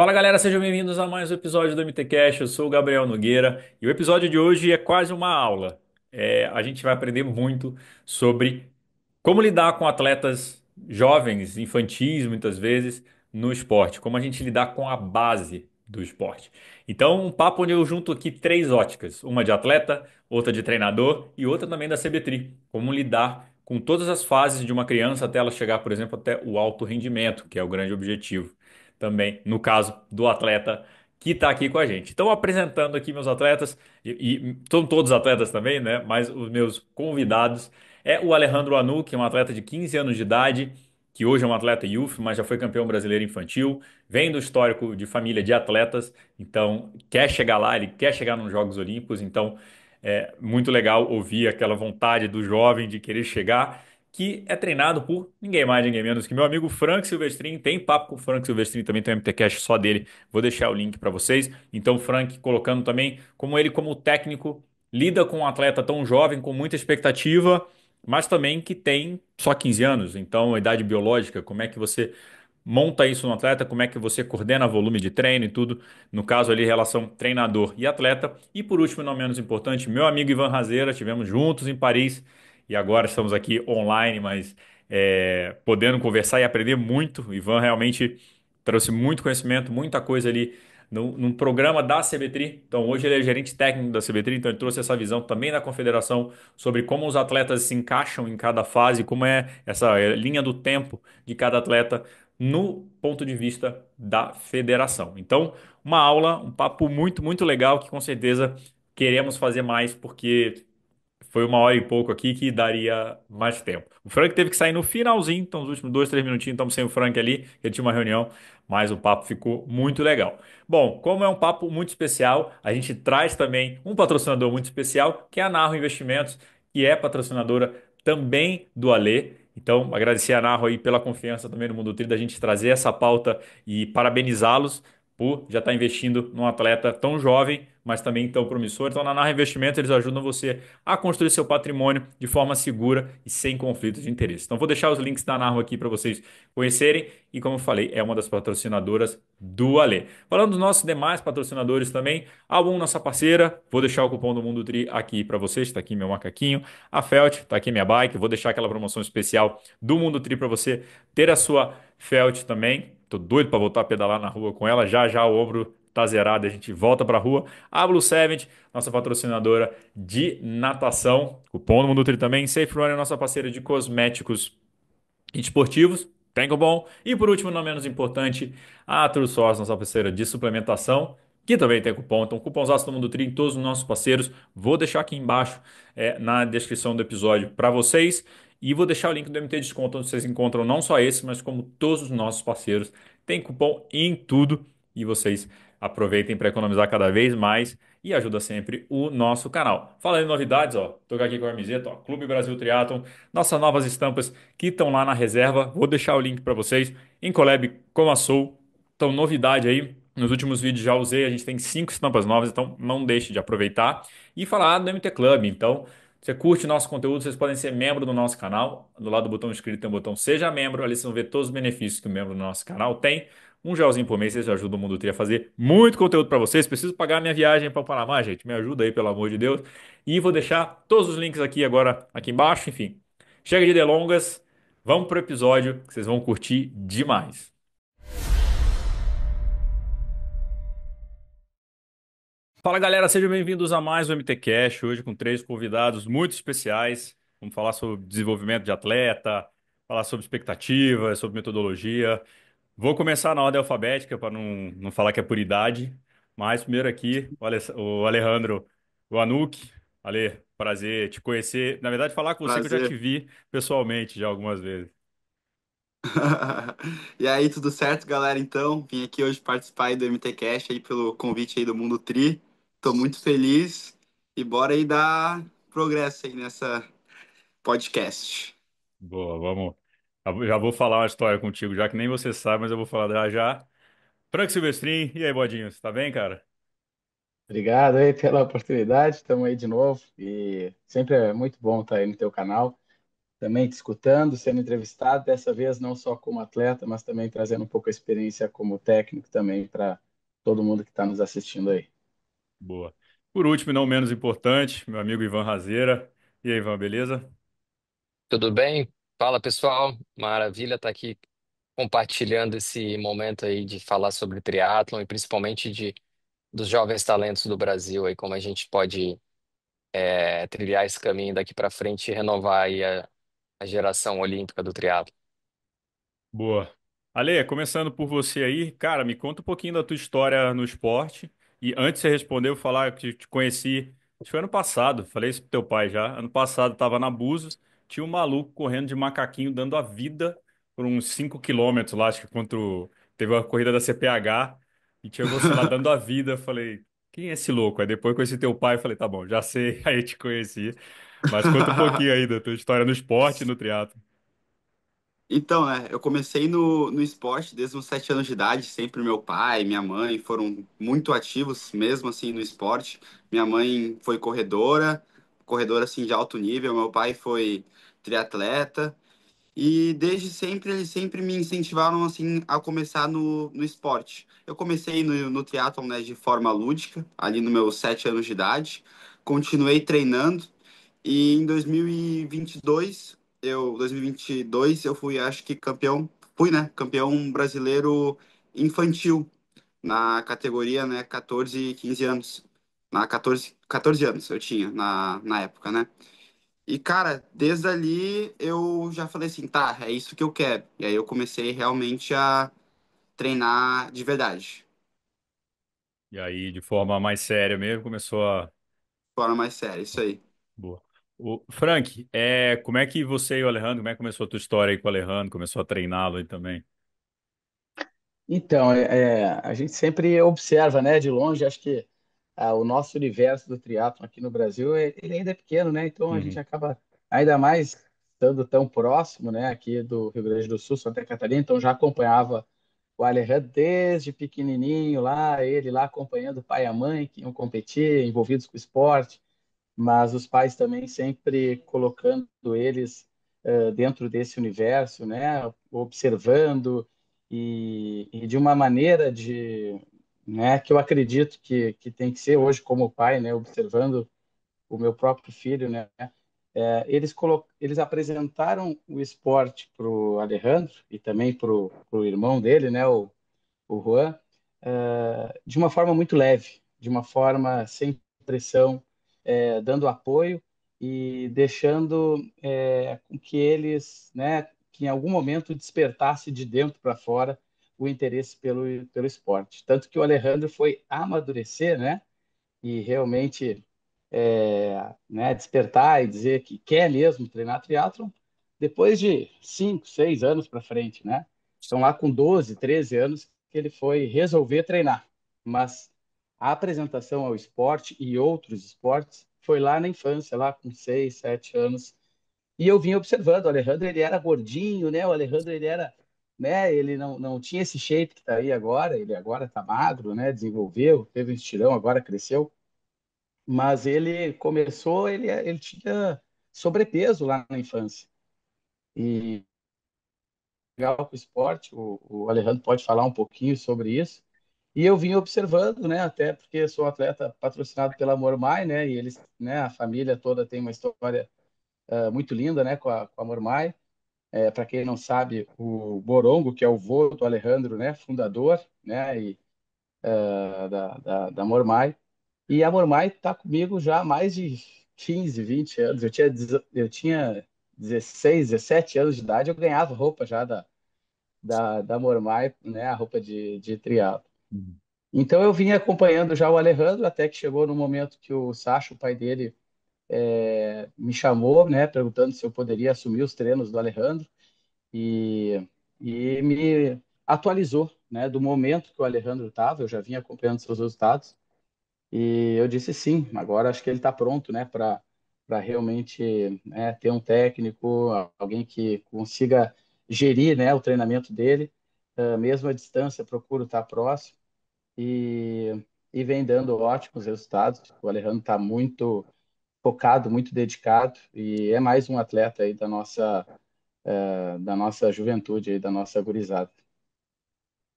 Fala galera, sejam bem-vindos a mais um episódio do MT Cash. Eu sou o Gabriel Nogueira e o episódio de hoje é quase uma aula. A gente vai aprender muito sobre como lidar com atletas jovens, infantis, muitas vezes, no esporte, como a gente lidar com a base do esporte. Então, um papo onde eu junto aqui três óticas: uma de atleta, outra de treinador e outra também da CBTRI. Como lidar com todas as fases de uma criança até ela chegar, por exemplo, até o alto rendimento, que é o grande objetivo também, no caso do atleta que está aqui com a gente. Então, apresentando aqui meus atletas, e são todos atletas também, né? Mas os meus convidados é o Alejandro Anu, que é um atleta de 15 anos de idade, que hoje é um atleta youth, mas já foi campeão brasileiro infantil, vem do histórico de família de atletas, então quer chegar lá, ele quer chegar nos Jogos Olímpicos, então é muito legal ouvir aquela vontade do jovem de querer chegar, que é treinado por ninguém mais, ninguém menos que meu amigo Frank Silvestrin. Tem papo com o Frank Silvestrin, também tem um MTCast só dele. Vou deixar o link para vocês. Então, Frank colocando também como ele, como técnico, lida com um atleta tão jovem, com muita expectativa, mas também que tem só 15 anos. Então, a idade biológica, como é que você monta isso no atleta, como é que você coordena volume de treino e tudo, no caso ali, relação treinador e atleta. E por último, não menos importante, meu amigo Ivan Razeira, tivemos juntos em Paris e agora estamos aqui online, mas podendo conversar e aprender muito. O Ivan realmente trouxe muito conhecimento, muita coisa ali num programa da CBTRI. Então, hoje ele é gerente técnico da CBTRI, então ele trouxe essa visão também da confederação sobre como os atletas se encaixam em cada fase, como é essa linha do tempo de cada atleta no ponto de vista da federação. Então, uma aula, um papo muito, muito legal que com certeza queremos fazer mais, porque foi uma hora e pouco aqui que daria mais tempo. O Frank teve que sair no finalzinho, então os últimos 2, 3 minutinhos estamos sem o Frank ali, ele tinha uma reunião, mas o papo ficou muito legal. Bom, como é um papo muito especial, a gente traz também um patrocinador muito especial, que é a Narro Investimentos, que é patrocinadora também do Alê. Então, agradecer a Narro aí pela confiança também no Mundo Tri, da gente trazer essa pauta e parabenizá-los por já estar investindo num atleta tão jovem, mas também tão promissor. Então, na Narra Investimentos, eles ajudam você a construir seu patrimônio de forma segura e sem conflito de interesse. Então, vou deixar os links da Narro aqui para vocês conhecerem. E, como eu falei, é uma das patrocinadoras do Alê. Falando dos nossos demais patrocinadores também, a Album, nossa parceira, vou deixar o cupom do Mundo Tri aqui para vocês. Está aqui meu macaquinho. A Felt, está aqui minha bike. Vou deixar aquela promoção especial do Mundo Tri para você ter a sua Felt também. Tô doido para voltar a pedalar na rua com ela. Já já o ombro tá zerado, a gente volta pra rua. A Blue Seven, nossa patrocinadora de natação. Cupom do Mundo Tri também. Safe Runner, nossa parceira de cosméticos e esportivos. Tem cupom. E por último, não menos importante, a True Source, nossa parceira de suplementação, que também tem cupom. Então, cupomzaço do Mundo Tri em todos os nossos parceiros. Vou deixar aqui embaixo na descrição do episódio para vocês. E vou deixar o link do MT Desconto, onde vocês encontram não só esse, mas como todos os nossos parceiros. Tem cupom em tudo e vocês aproveitem para economizar cada vez mais e ajuda sempre o nosso canal. Falando em novidades, ó, tô aqui com a camiseta, ó, Clube Brasil Triathlon, nossas novas estampas que estão lá na reserva. Vou deixar o link para vocês em collab com a Soul. Então, novidade aí. Nos últimos vídeos já usei, a gente tem 5 estampas novas, então não deixe de aproveitar e falar do MT Club. Então, você curte nosso conteúdo, vocês podem ser membro do nosso canal. Do lado do botão inscrito tem um botão Seja Membro. Ali vocês vão ver todos os benefícios que o membro do nosso canal tem. Um gelzinho por mês, vocês ajudam o Mundo Tri a fazer muito conteúdo para vocês. Preciso pagar minha viagem para o Panamá, gente. Me ajuda aí, pelo amor de Deus. E vou deixar todos os links aqui agora, aqui embaixo. Enfim, chega de delongas. Vamos pro episódio que vocês vão curtir demais. Fala galera, sejam bem-vindos a mais um MT Cash. Hoje com três convidados muito especiais. Vamos falar sobre desenvolvimento de atleta, falar sobre expectativas, sobre metodologia. Vou começar na ordem alfabética para não falar que é por idade. Mas primeiro aqui, o Alejandro, o Anuk. Ale, prazer te conhecer. Na verdade, falar com você que eu já te Prazer. vi pessoalmente já algumas vezes. E aí, tudo certo, galera? Então, vim aqui hoje participar aí do MTCast aí pelo convite aí do Mundo Tri. Tô muito feliz e bora aí dar progresso aí nessa podcast. Boa, vamos. Já vou falar uma história contigo, já que nem você sabe, mas eu vou falar já já. Frank Silvestrin, e aí, bodinho, você tá bem, cara? Obrigado aí pela oportunidade, estamos aí de novo e sempre é muito bom estar aí no teu canal. também te escutando, sendo entrevistado, dessa vez não só como atleta, mas também trazendo um pouco a experiência como técnico também para todo mundo que está nos assistindo aí. Boa. Por último, e não menos importante, meu amigo Ivan Razeira. E aí, Ivan, beleza? Tudo bem? Fala pessoal, maravilha estar aqui compartilhando esse momento aí de falar sobre triatlon e principalmente dos jovens talentos do Brasil aí, como a gente pode trilhar esse caminho daqui para frente e renovar aí a geração olímpica do triatlon. Boa. Ale, começando por você aí, cara, me conta um pouquinho da tua história no esporte. E antes de você responder, eu vou falar que te conheci, acho que foi ano passado, falei isso pro teu pai já. Ano passado tava na Búzios, tinha um maluco correndo de macaquinho, dando a vida por uns 5 quilômetros lá, acho que teve a corrida da CPH, e tinha você lá dando a vida. Eu falei, quem é esse louco? Aí depois conheci teu pai, eu falei, tá bom, já sei, aí te conheci. Mas conta um pouquinho aí da tua história no esporte e no triatlo. Então, né, eu comecei no esporte desde os 7 anos de idade. Sempre meu pai, minha mãe foram muito ativos, mesmo assim, no esporte. Minha mãe foi corredora, corredora assim de alto nível. Meu pai foi triatleta. E desde sempre eles sempre me incentivaram assim a começar no esporte. Eu comecei no triatlon, né, de forma lúdica, ali nos meus 7 anos de idade. Continuei treinando e em 2022 eu fui, acho que fui, né, campeão brasileiro infantil na categoria, né, 14 e 15 anos. Na 14 anos eu tinha na época, né? E, cara, desde ali eu já falei assim, tá, é isso que eu quero. E aí eu comecei realmente a treinar de verdade, E aí, de forma mais séria mesmo, começou a. de forma mais séria, isso aí. Boa. O Frank, como é que você e o Alejandro, como é que começou a tua história aí com o Alejandro? Começou a treiná-lo aí também? Então, a gente sempre observa, né, de longe, acho que o nosso universo do triatlo aqui no Brasil, ele ainda é pequeno, né? Então a gente Uhum. acaba ainda mais estando tão próximo, né, aqui do Rio Grande do Sul, Santa Catarina, então já acompanhava o Alejandro desde pequenininho lá, ele lá acompanhando o pai e a mãe que iam competir, envolvidos com o esporte, mas os pais também sempre colocando eles dentro desse universo, né, observando e de uma maneira né, que eu acredito que tem que ser hoje como pai, né, observando o meu próprio filho, né, eles apresentaram o esporte para o Alejandro e também para o irmão dele, né, o Juan, de uma forma muito leve, de uma forma sem pressão, dando apoio e deixando com que eles, né, que em algum momento despertasse de dentro para fora o interesse pelo esporte. Tanto que o Alejandro foi amadurecer, né, e realmente né, despertar e dizer que quer mesmo treinar triatlon depois de 5, 6 anos para frente, né? Então, lá com 12, 13 anos, que ele foi resolver treinar. Mas a apresentação ao esporte e outros esportes foi lá na infância, lá com 6, 7 anos. E eu vim observando, o Alejandro, ele era gordinho, né? O Alejandro, ele era, né? Ele não tinha esse shape que está aí agora, ele agora está magro, né? Desenvolveu, teve um estirão, agora cresceu, mas ele começou, ele tinha sobrepeso lá na infância. E legal com o esporte, o Alejandro pode falar um pouquinho sobre isso. E eu vim observando, né, até porque sou atleta patrocinado pela Mormai, né, e eles, né, a família toda tem uma história muito linda, né, com a Mormai. Para quem não sabe, o Borongo, que é o vô do Alejandro, né, fundador, né, da Mormai. E a Mormai está comigo já há mais de 15, 20 anos. Eu tinha 16, 17 anos de idade, eu ganhava roupa já da Mormai, né, a roupa de triatlo. Uhum. Então eu vim acompanhando já o Alejandro, até que chegou no momento que o Sacha, o pai dele, me chamou, né, perguntando se eu poderia assumir os treinos do Alejandro e me atualizou, né, do momento que o Alejandro estava. Eu já vinha acompanhando seus resultados. E eu disse sim, agora acho que ele está pronto, né, para realmente, né, ter um técnico, alguém que consiga gerir, né, o treinamento dele, mesmo à distância, procuro estar próximo e, e vem dando ótimos resultados. O Alejandro está muito focado, muito dedicado, e é mais um atleta aí da nossa juventude, aí, da nossa gurizada.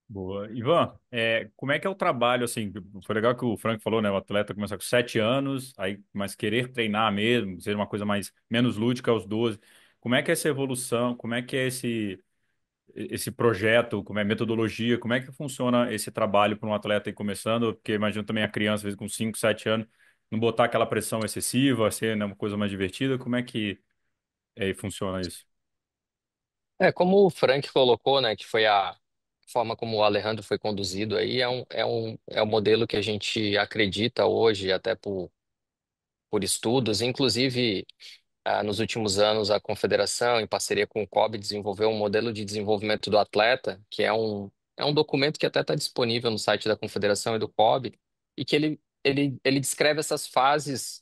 Boa. Ivan, como é que é o trabalho, assim, foi legal que o Frank falou, né, o atleta começa com 7 anos, aí mas querer treinar mesmo, ser uma coisa menos lúdica aos 12. Como é que é essa evolução, como é que é esse projeto, como é a metodologia, como é que funciona esse trabalho para um atleta aí começando, porque imagino também a criança, às vezes com 5, 7 anos, não botar aquela pressão excessiva, ser, né, uma coisa mais divertida, como é que funciona isso? Como o Frank colocou, né, que foi a forma como o Alejandro foi conduzido aí, é um modelo que a gente acredita hoje, até por estudos, inclusive. Nos últimos anos, a Confederação, em parceria com o COB, desenvolveu um modelo de desenvolvimento do atleta, que é um documento que até está disponível no site da Confederação e do COB, e que ele descreve essas fases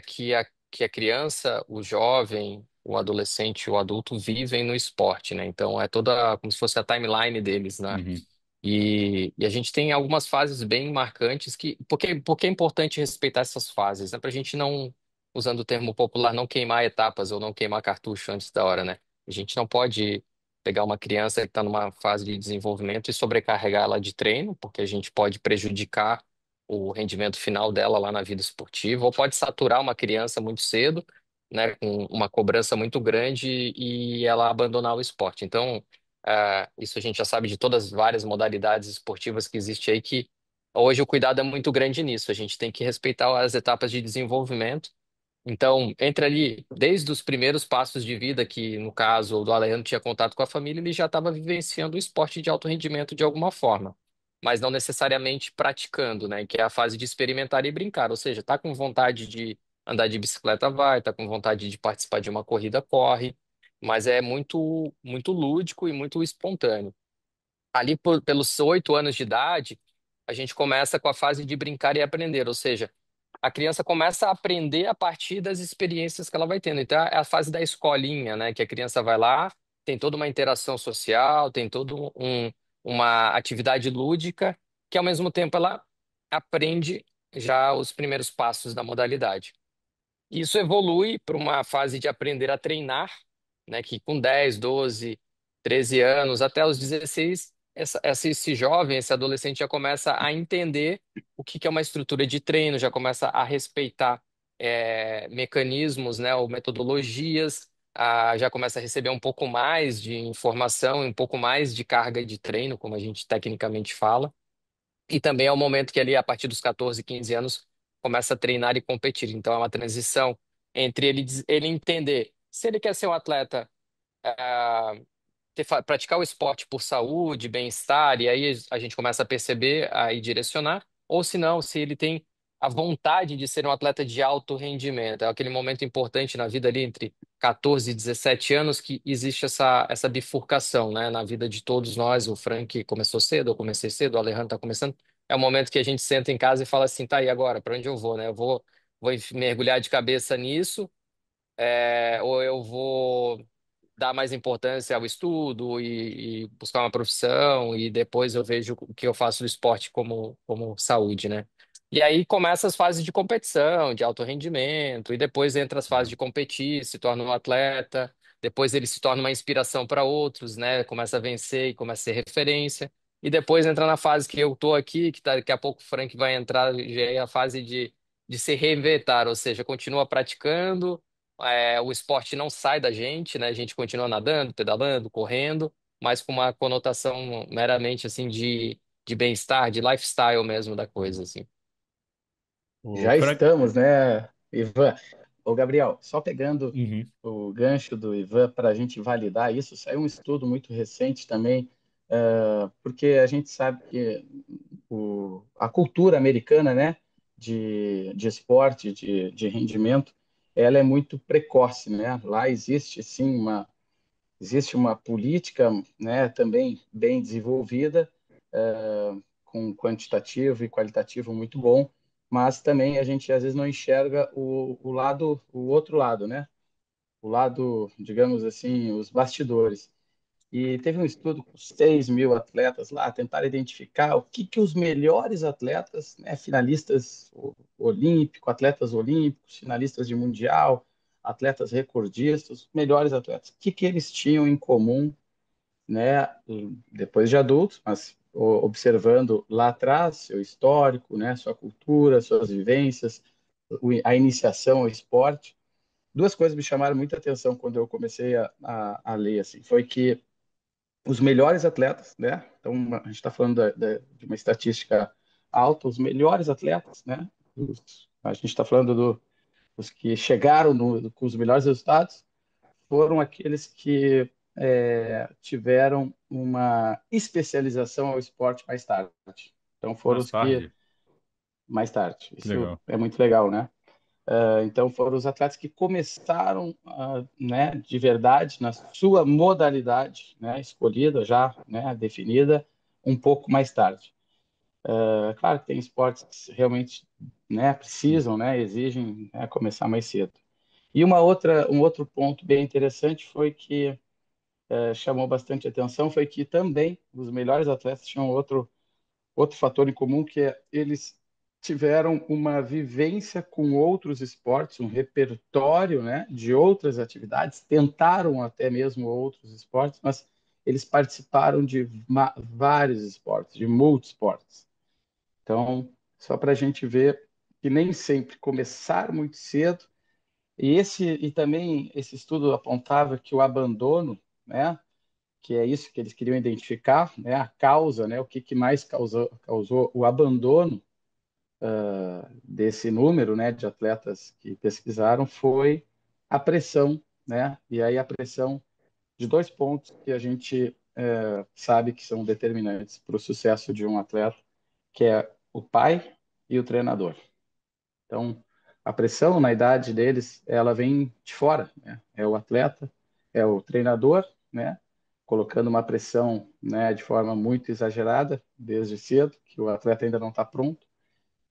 que a criança, o jovem, o adolescente, o adulto vivem no esporte, né? Então, é toda como se fosse a timeline deles, né? Uhum, E a gente tem algumas fases bem marcantes porque é importante respeitar essas fases, né? Para a gente não, usando o termo popular, não queimar etapas ou não queimar cartucho antes da hora, né? A gente não pode pegar uma criança que está numa fase de desenvolvimento e sobrecarregar ela de treino, porque a gente pode prejudicar o rendimento final dela lá na vida esportiva, ou pode saturar uma criança muito cedo, né? Com uma cobrança muito grande e ela abandonar o esporte. Então, isso a gente já sabe de todas as várias modalidades esportivas que existem aí, que hoje o cuidado é muito grande nisso. A gente tem que respeitar as etapas de desenvolvimento. Então, entre ali, desde os primeiros passos de vida, que no caso o do Alejandro tinha contato com a família, ele já estava vivenciando o esporte de alto rendimento de alguma forma, mas não necessariamente praticando, né? Que é a fase de experimentar e brincar. Ou seja, tá com vontade de andar de bicicleta, vai, tá com vontade de participar de uma corrida, corre, mas é muito, muito lúdico e muito espontâneo. Ali pelos 8 anos de idade, a gente começa com a fase de brincar e aprender, ou seja, a criança começa a aprender a partir das experiências que ela vai tendo. Então, é a fase da escolinha, né? Que a criança vai lá, tem toda uma interação social, tem uma atividade lúdica, que ao mesmo tempo ela aprende já os primeiros passos da modalidade. Isso evolui para uma fase de aprender a treinar, né, que com 10, 12, 13 anos, até os 16, esse jovem, esse adolescente já começa a entender o que que é uma estrutura de treino, já começa a respeitar mecanismos, né, ou metodologias, já começa a receber um pouco mais de informação, um pouco mais de carga de treino, como a gente tecnicamente fala. E também é o momento que ali, a partir dos 14, 15 anos, começa a treinar e competir. Então é uma transição entre ele entender se ele quer ser um atleta praticar o esporte por saúde, bem-estar, e aí a gente começa a perceber, a direcionar, ou se não, se ele tem a vontade de ser um atleta de alto rendimento. É aquele momento importante na vida ali entre 14 e 17 anos que existe essa bifurcação, né, na vida de todos nós. O Frank começou cedo, eu comecei cedo, o Alejandro está começando. É o momento que a gente senta em casa e fala assim, tá, e agora? Para onde eu vou, né? Eu vou mergulhar de cabeça nisso, ou eu vou dar mais importância ao estudo e buscar uma profissão e depois eu vejo o que eu faço do esporte como saúde, né? E aí começa as fases de competição, de alto rendimento, e depois entra as fases uhum. de competir, se torna um atleta, depois ele se torna uma inspiração para outros, né? Começa a vencer e começa a ser referência. E depois entra na fase que eu tô aqui, que daqui a pouco o Frank vai entrar, já é a fase de se reinventar, ou seja, continua praticando, o esporte não sai da gente, né? A gente continua nadando, pedalando, correndo, mas com uma conotação meramente assim de bem-estar, de lifestyle mesmo da coisa, assim. O Já Frank. estamos, né, Ivan? Ô, Gabriel, só pegando Uhum. o gancho do Ivan para a gente validar isso, saiu um estudo muito recente também, porque a gente sabe que a cultura americana, né, de esporte, de rendimento, ela é muito precoce, né? Lá existe, sim, existe uma política, né, também bem desenvolvida, com quantitativo e qualitativo muito bom, mas também a gente às vezes não enxerga o outro lado, né? O lado, digamos assim, os bastidores. e teve um estudo com 6 mil atletas lá, tentaram identificar o que, que os melhores atletas, né, finalistas olímpicos, atletas olímpicos, finalistas de mundial, atletas recordistas, melhores atletas, o que, que eles tinham em comum, né, depois de adultos, mas observando lá atrás seu histórico, né, sua cultura, suas vivências, a iniciação ao esporte. Duas coisas me chamaram muita atenção quando eu comecei a ler, assim, foi que os melhores atletas, né, então a gente está falando de uma estatística alta, os melhores atletas, né, a gente está falando dos que chegaram com os melhores resultados, foram aqueles que tiveram uma especialização ao esporte mais tarde. Então foram Mais os que tarde. mais tarde. Que Isso legal. é muito legal, né? Então foram os atletas que começaram, né, de verdade na sua modalidade, né, escolhida já, né, definida um pouco mais tarde. Claro que tem esportes que realmente, né, precisam, né, exigem, né, começar mais cedo. E um outro ponto bem interessante foi que chamou bastante atenção foi que também os melhores atletas tinham outro fator em comum, que é eles tiveram uma vivência com outros esportes, um repertório, né, de outras atividades, tentaram até mesmo outros esportes, mas eles participaram de vários esportes, de multisportes. Então, só para a gente ver que nem sempre começar muito cedo, e também esse estudo apontava que o abandono, né, que é isso que eles queriam identificar, né, a causa, né, o que, que mais causou o abandono desse número, né, de atletas que pesquisaram foi a pressão, né, e aí a pressão de dois pontos que a gente sabe que são determinantes para o sucesso de um atleta, que é o pai e o treinador. Então, a pressão na idade deles, ela vem de fora, né? É o atleta, é o treinador, né? Colocando uma pressão, né, de forma muito exagerada desde cedo, que o atleta ainda não está pronto,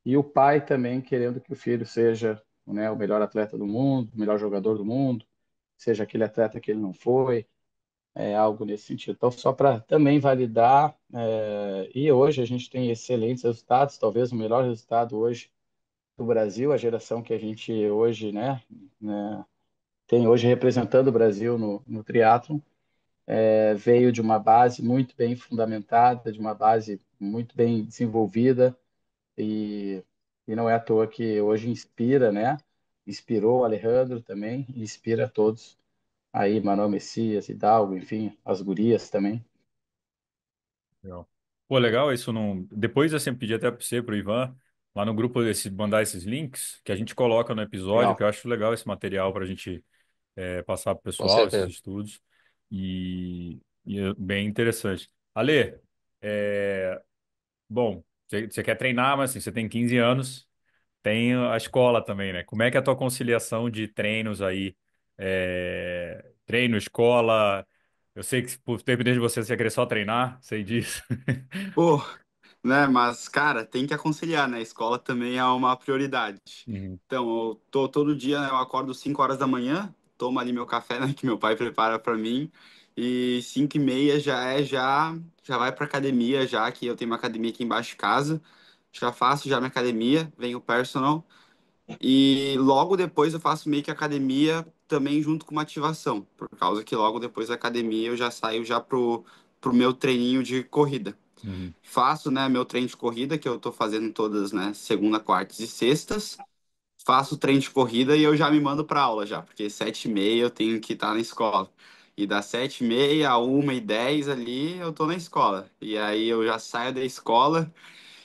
e o pai também querendo que o filho seja, né, o melhor atleta do mundo, o melhor jogador do mundo, seja aquele atleta que ele não foi, algo nesse sentido. Então, só para também validar, e hoje a gente tem excelentes resultados, talvez o melhor resultado hoje do Brasil, a geração que a gente hoje, né, tem hoje representando o Brasil no triatlon, veio de uma base muito bem fundamentada, de uma base muito bem desenvolvida e, e não é à toa que hoje inspira, né? Inspirou o Alejandro também, e inspira a todos aí, Manuel Messias, Hidalgo, enfim, as gurias também. Legal. Pô, legal isso não. Depois eu sempre pedi até para você, pro Ivan, lá no grupo desse, mandar esses links que a gente coloca no episódio, que Legal. eu acho legal esse material para a gente passar para o Com pessoal, esses certeza. estudos. E é bem interessante. Ale, é, bom, você quer treinar, mas assim, você tem 15 anos, tem a escola também, né? Como é que é a tua conciliação de treinos aí? Treino, escola. Eu sei que, por depender de você, você quer só treinar, sei disso. Pô, né? Mas, cara, tem que aconselhar, né? A escola também é uma prioridade. Uhum. Então, eu tô todo dia, né, eu acordo 5 horas da manhã, tomo ali meu café, né, que meu pai prepara para mim, e 5:30 já vai pra academia, já que eu tenho uma academia aqui embaixo de casa. Já faço já minha academia, vem o personal, e logo depois eu faço meio que academia também junto com uma ativação, por causa que logo depois da academia eu já saio já pro meu treininho de corrida. Uhum. Faço, né, meu treino de corrida, que eu tô fazendo todas, né, segunda, quartas e sextas. Faço treino de corrida e eu já me mando para aula já, porque 7:30 eu tenho que estar na escola. E das 7:30 a 1:10 ali eu tô na escola. E aí eu já saio da escola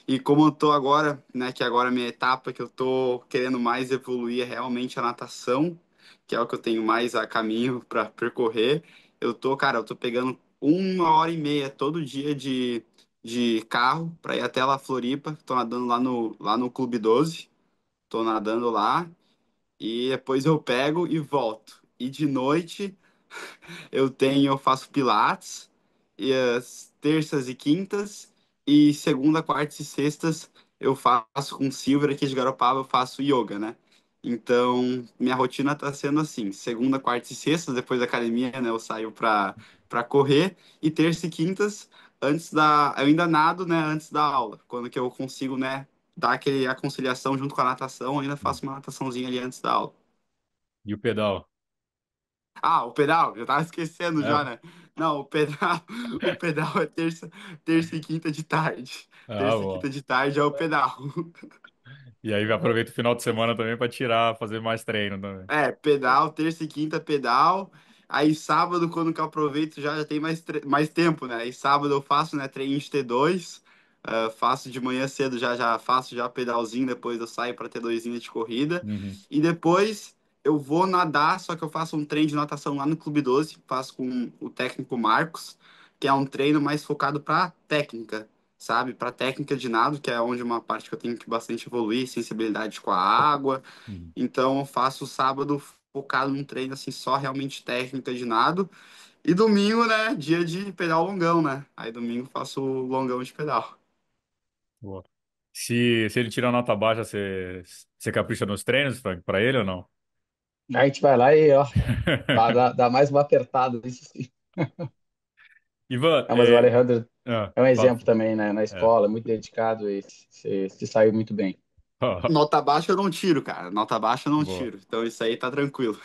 e como eu tô agora, né, que agora é a minha etapa que eu tô querendo mais evoluir é realmente a natação, que é o que eu tenho mais a caminho para percorrer. Cara, eu tô pegando 1h30 todo dia de carro para ir até lá Floripa. Tô nadando lá no Clube 12. Tô nadando lá e depois eu pego e volto. E de noite eu faço pilates e as terças e quintas e segunda, quartas e sextas eu faço com Silver aqui de Garopaba, eu faço yoga, né? Então, minha rotina tá sendo assim: segunda, quarta e sexta, depois da academia, né, eu saio para correr, e terça e quintas, eu ainda nado, né, antes da aula, quando que eu consigo, né, dar aquele a conciliação junto com a natação, eu ainda faço uma nataçãozinha ali antes da aula. E o pedal? Ah, o pedal, eu tava esquecendo já, É. né? Não, o pedal, o pedal é terça e quinta de tarde. Ah, Terça e boa. quinta de tarde é o pedal. E aí aproveita o final de semana também para tirar, fazer mais treino também. É, pedal, terça e quinta pedal. Aí sábado, quando que eu aproveito, já tem mais tempo, né? Aí sábado eu faço, né, treininho de T2, faço de manhã cedo, já faço já pedalzinho, depois eu saio para T2 de corrida. Uhum, E depois eu vou nadar, só que eu faço um treino de natação lá no Clube 12, faço com o técnico Marcos, que é um treino mais focado para técnica, sabe? Para técnica de nado, que é onde uma parte que eu tenho que bastante evoluir, sensibilidade com a água. uhum. Então eu faço o sábado focado num treino assim só realmente técnica de nado. E domingo, né, dia de pedal longão, né? Aí domingo faço o longão de pedal. Boa. Se ele tirar nota baixa, você capricha nos treinos, Frank, para ele ou não? A gente vai lá e, ó, dá mais uma apertada. Isso sim. Ivan, Ah, mas o Alejandro é um fala. exemplo também, né, na É. escola, muito dedicado e se saiu muito bem. Nota baixa eu não tiro, cara. Nota baixa eu não Boa. tiro. Então isso aí tá tranquilo.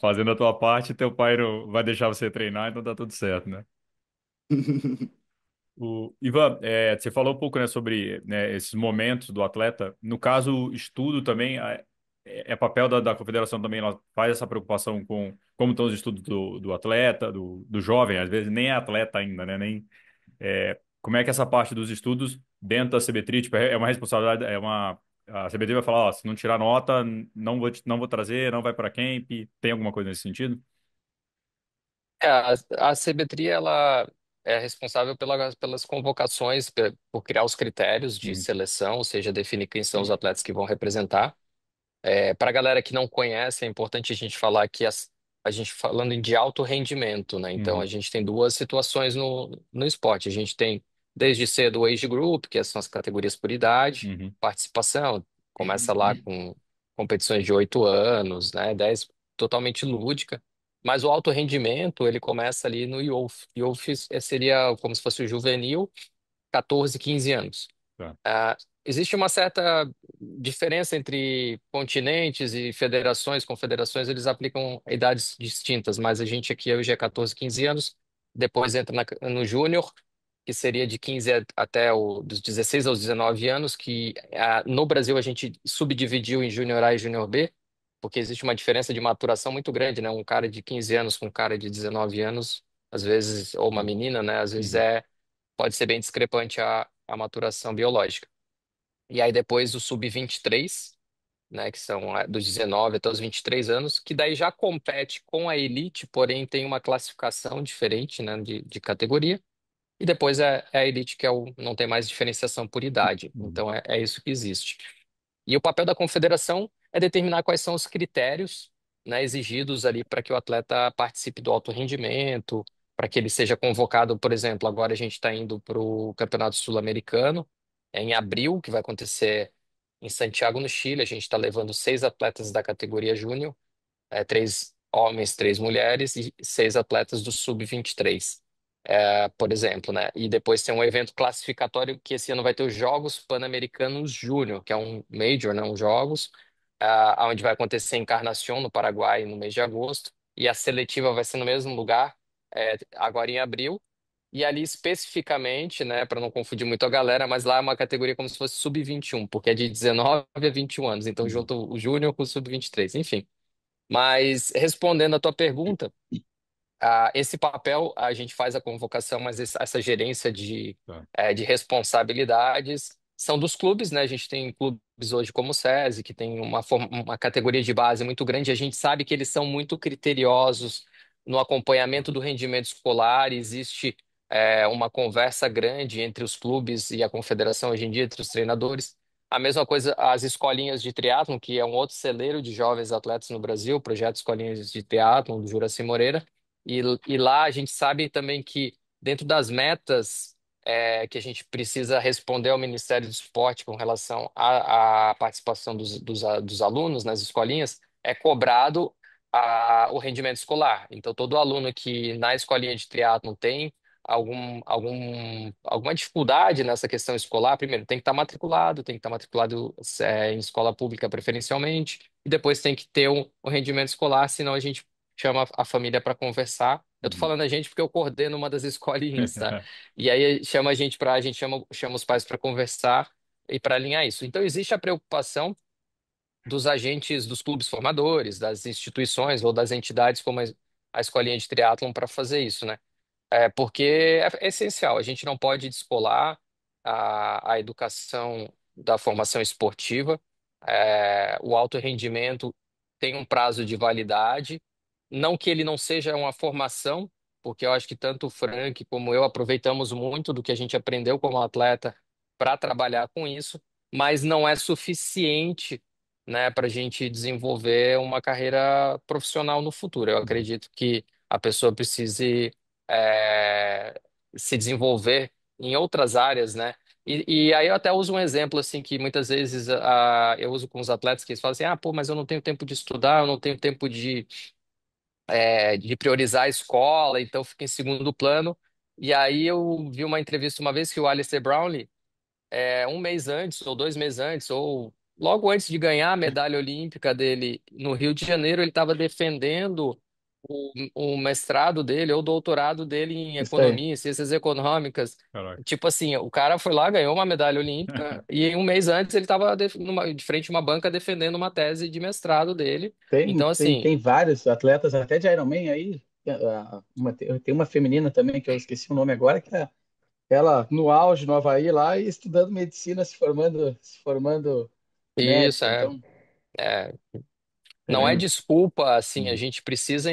Fazendo a tua parte, teu pai não vai deixar você treinar, então tá tudo certo, né? Ivan, você falou um pouco, né, sobre, né, esses momentos do atleta. No caso, o estudo também é papel da confederação também. Ela faz essa preocupação com como estão os estudos do atleta, do jovem. Às vezes nem é atleta ainda, né? Nem, como é que essa parte dos estudos dentro da CBTRI, tipo, é uma responsabilidade, a CBTRI vai falar, ó, se não tirar nota, não vou trazer, não vai para camp. Tem alguma coisa nesse sentido? A CBTRI, ela é responsável pelas convocações, por criar os critérios de Uhum, seleção, ou seja, definir quem são os atletas que vão representar. Para a galera que não conhece, é importante a gente falar que a gente falando de alto rendimento, né? Então, a uhum, gente tem duas situações no esporte. A gente tem desde cedo o age group, que são as categorias por idade, uhum, participação, começa lá com competições de 8 anos, né? 10, totalmente lúdica. Mas o alto rendimento, ele começa ali no Youth. Youth seria como se fosse o juvenil, 14, 15 anos. tá, Ah, existe uma certa diferença entre continentes e federações. Confederações, eles aplicam idades distintas, mas a gente aqui hoje é 14, 15 anos. Depois entra no júnior, que seria de 15 até dos 16 aos 19 anos, que no Brasil a gente subdividiu em júnior A e júnior B, porque existe uma diferença de maturação muito grande, né? Um cara de 15 anos com um cara de 19 anos, às vezes, ou uma menina, né? Às vezes uhum, pode ser bem discrepante a maturação biológica. E aí depois o sub-23, né, que são dos 19 até os 23 anos, que daí já compete com a elite, porém tem uma classificação diferente, né, de categoria. E depois é a elite que não tem mais diferenciação por idade. uhum, Então é isso que existe. E o papel da confederação é determinar quais são os critérios, né, exigidos ali para que o atleta participe do alto rendimento, para que ele seja convocado, por exemplo, agora a gente está indo para o Campeonato Sul-Americano, em abril, que vai acontecer em Santiago, no Chile. A gente está levando 6 atletas da categoria júnior, 3 homens, 3 mulheres e 6 atletas do sub-23, por exemplo, né? E depois tem um evento classificatório que esse ano vai ter os Jogos Pan-Americanos Júnior, que é um major, né? Um Jogos, onde vai acontecer em Encarnación, no Paraguai, no mês de agosto, e a seletiva vai ser no mesmo lugar, agora em abril. E ali especificamente, né, para não confundir muito a galera, mas lá é uma categoria como se fosse sub-21, porque é de 19 a 21 anos, então uhum. junto o júnior com o sub-23, enfim. Mas respondendo à tua pergunta, esse papel a gente faz a convocação, mas essa gerência Tá. de responsabilidades são dos clubes, né? A gente tem clubes hoje como o SESI, que tem uma categoria de base muito grande. A gente sabe que eles são muito criteriosos no acompanhamento do rendimento escolar. Existe uma conversa grande entre os clubes e a confederação hoje em dia, entre os treinadores. A mesma coisa, as escolinhas de triatlon, que é um outro celeiro de jovens atletas no Brasil, o projeto Escolinhas de Triatlon, do Juraci Moreira. E, e lá a gente sabe também que dentro das metas que a gente precisa responder ao Ministério do Esporte com relação à participação dos alunos nas escolinhas, é cobrado o rendimento escolar. Então, todo aluno que na escolinha de triatlon tem alguma dificuldade nessa questão escolar, primeiro tem que estar matriculado, em escola pública preferencialmente, e depois tem que ter o rendimento escolar, senão a gente chama a família para conversar. Eu tô Uhum. falando a gente porque eu coordeno uma das escolinhas, tá? E aí chama a gente chama os pais para conversar e para alinhar isso. Então existe a preocupação dos agentes dos clubes formadores, das instituições ou das entidades como a escolinha de triatlon para fazer isso, né? Porque é essencial. A gente não pode descolar a educação da formação esportiva. O alto rendimento tem um prazo de validade. Não que ele não seja uma formação, porque eu acho que tanto o Frank como eu aproveitamos muito do que a gente aprendeu como atleta para trabalhar com isso, mas não é suficiente, né, para a gente desenvolver uma carreira profissional no futuro. Eu Uhum. acredito que a pessoa precise é, se desenvolver em outras áreas, né? E aí eu até uso um exemplo assim que muitas vezes eu uso com os atletas que eles falam assim, pô, mas eu não tenho tempo de estudar, eu não tenho tempo de priorizar a escola, então fica em segundo plano. E aí eu vi uma entrevista uma vez que o Alistair Brownlee um mês antes, ou 2 meses antes, ou logo antes de ganhar a medalha olímpica dele no Rio de Janeiro, ele estava defendendo o mestrado dele ou doutorado dele em Isso aí. economia, em ciências econômicas. Caraca. Tipo assim, o cara foi lá, ganhou uma medalha olímpica, e um mês antes ele estava de frente a uma banca defendendo uma tese de mestrado dele. Tem, Então, tem, assim, tem vários atletas, até de Ironman aí. Tem uma feminina também, que eu esqueci o nome agora, que é ela no auge, no Havaí, lá, e estudando medicina, se formando isso médica. é. Então, é Não é é, desculpa, assim, a Uhum. gente precisa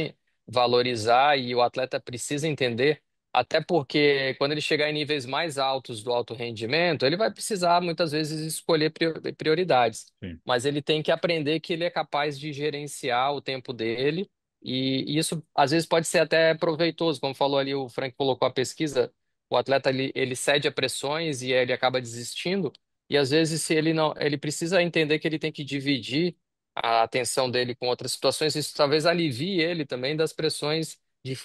valorizar e o atleta precisa entender, até porque quando ele chegar em níveis mais altos do alto rendimento, ele vai precisar muitas vezes escolher prioridades, Sim. mas ele tem que aprender que ele é capaz de gerenciar o tempo dele e isso às vezes pode ser até proveitoso, como falou ali o Frank colocou a pesquisa, o atleta ele cede a pressões e ele acaba desistindo e às vezes se ele não, ele precisa entender que ele tem que dividir a atenção dele com outras situações, isso talvez alivie ele também das pressões de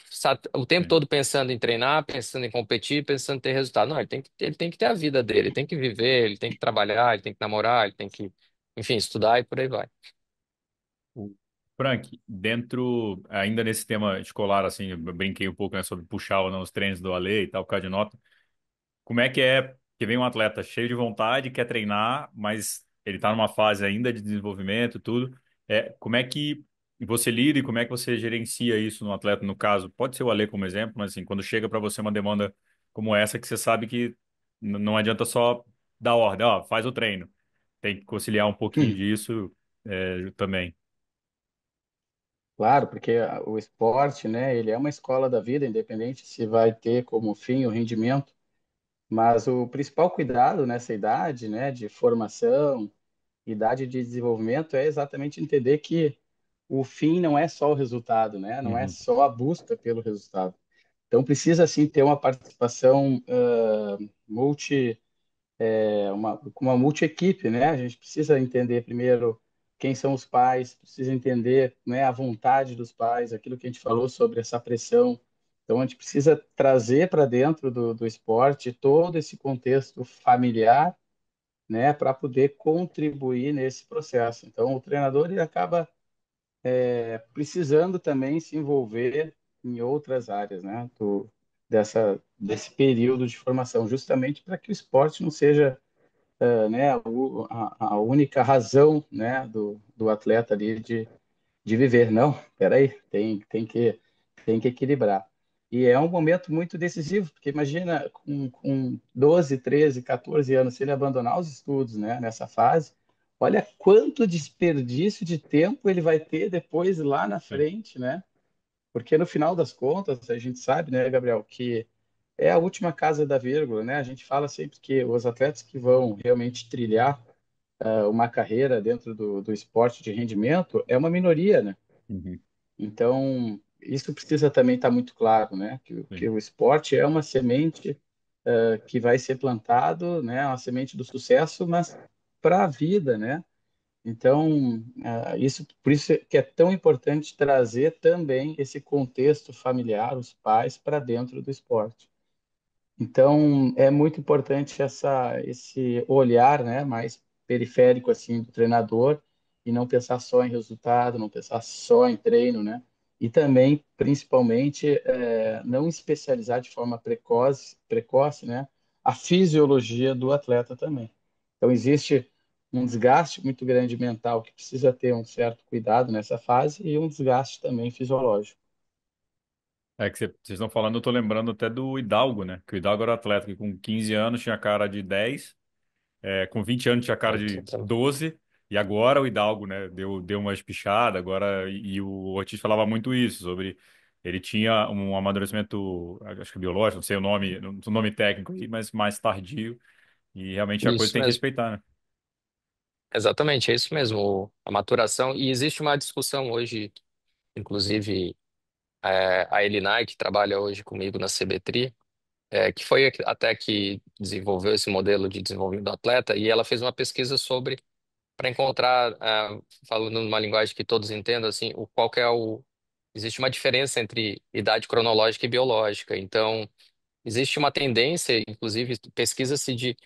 o tempo Sim. todo pensando em treinar, pensando em competir, pensando em ter resultado. Não, ele tem que ter a vida dele, ele tem que viver, ele tem que trabalhar, ele tem que namorar, ele tem que, enfim, estudar e por aí vai. O- Frank, dentro, ainda nesse tema escolar, assim, eu brinquei um pouco, né, sobre puxar ou não os treinos do Ale e tal, por causa de nota. Como é que vem um atleta cheio de vontade, quer treinar, mas ele está numa fase ainda de desenvolvimento, e tudo. Como é que você lida e como é que você gerencia isso no atleta, no caso? Pode ser o Ale como exemplo, mas assim, quando chega para você uma demanda como essa, que você sabe que não adianta só dar ordem, ó, faz o treino. Tem que conciliar um pouquinho disso, também. claro, porque o esporte, né, ele é uma escola da vida, independente se vai ter como fim o rendimento, mas o principal cuidado nessa idade, né, de formação, idade de desenvolvimento, é exatamente entender que o fim não é só o resultado, né, não é Uhum. só a busca pelo resultado. Então precisa sim ter uma participação multi uma multi-equipe, né? A gente precisa entender primeiro quem são os pais, precisa entender, né, a vontade dos pais, aquilo que a gente falou sobre essa pressão. Então a gente precisa trazer para dentro do esporte todo esse contexto familiar, né, para poder contribuir nesse processo. Então o treinador ele acaba precisando também se envolver em outras áreas, né, desse período de formação, justamente para que o esporte não seja né, a única razão, né, do atleta ali de viver. Não, peraí, tem que equilibrar. E é um momento muito decisivo, porque imagina com 12, 13, 14 anos, se ele abandonar os estudos, né, nessa fase, olha quanto desperdício de tempo ele vai ter depois lá na Sim. frente, né? Porque no final das contas, a gente sabe, né, Gabriel, que é a última casa da vírgula, né? A gente fala sempre que os atletas que vão realmente trilhar uma carreira dentro do esporte de rendimento é uma minoria, né? Uhum. Então, isso precisa também estar muito claro, né? Que Sim. o esporte é uma semente, que vai ser plantado, né, uma semente do sucesso, mas para a vida, né? Então, por isso que é tão importante trazer também esse contexto familiar, os pais, para dentro do esporte. Então, é muito importante esse olhar, né, mais periférico assim do treinador e não pensar só em resultado, não pensar só em treino, né? E também, principalmente, não especializar de forma precoce, né, a fisiologia do atleta também. Então, existe um desgaste muito grande mental que precisa ter um certo cuidado nessa fase e um desgaste também fisiológico. É que vocês estão falando, eu tô lembrando até do Hidalgo, né? Que o Hidalgo era atleta que com 15 anos tinha cara de 10, com 20 anos tinha cara de 12, e agora o Hidalgo, né, deu uma espichada, agora, e o Ortiz falava muito isso, sobre ele tinha um amadurecimento, acho que biológico, não sei o nome, não sei o nome técnico aí, mas mais tardio, e realmente a coisa Isso tem que mesmo. respeitar, né? Exatamente, é isso mesmo, a maturação. E existe uma discussão hoje, inclusive, a Elinai, que trabalha hoje comigo na CBTRI, que foi até que desenvolveu esse modelo de desenvolvimento do atleta, e ela fez uma pesquisa sobre, para encontrar, falando numa linguagem que todos entendam, assim, qual que é o. Existe uma diferença entre idade cronológica e biológica. Então, existe uma tendência, inclusive, pesquisa-se de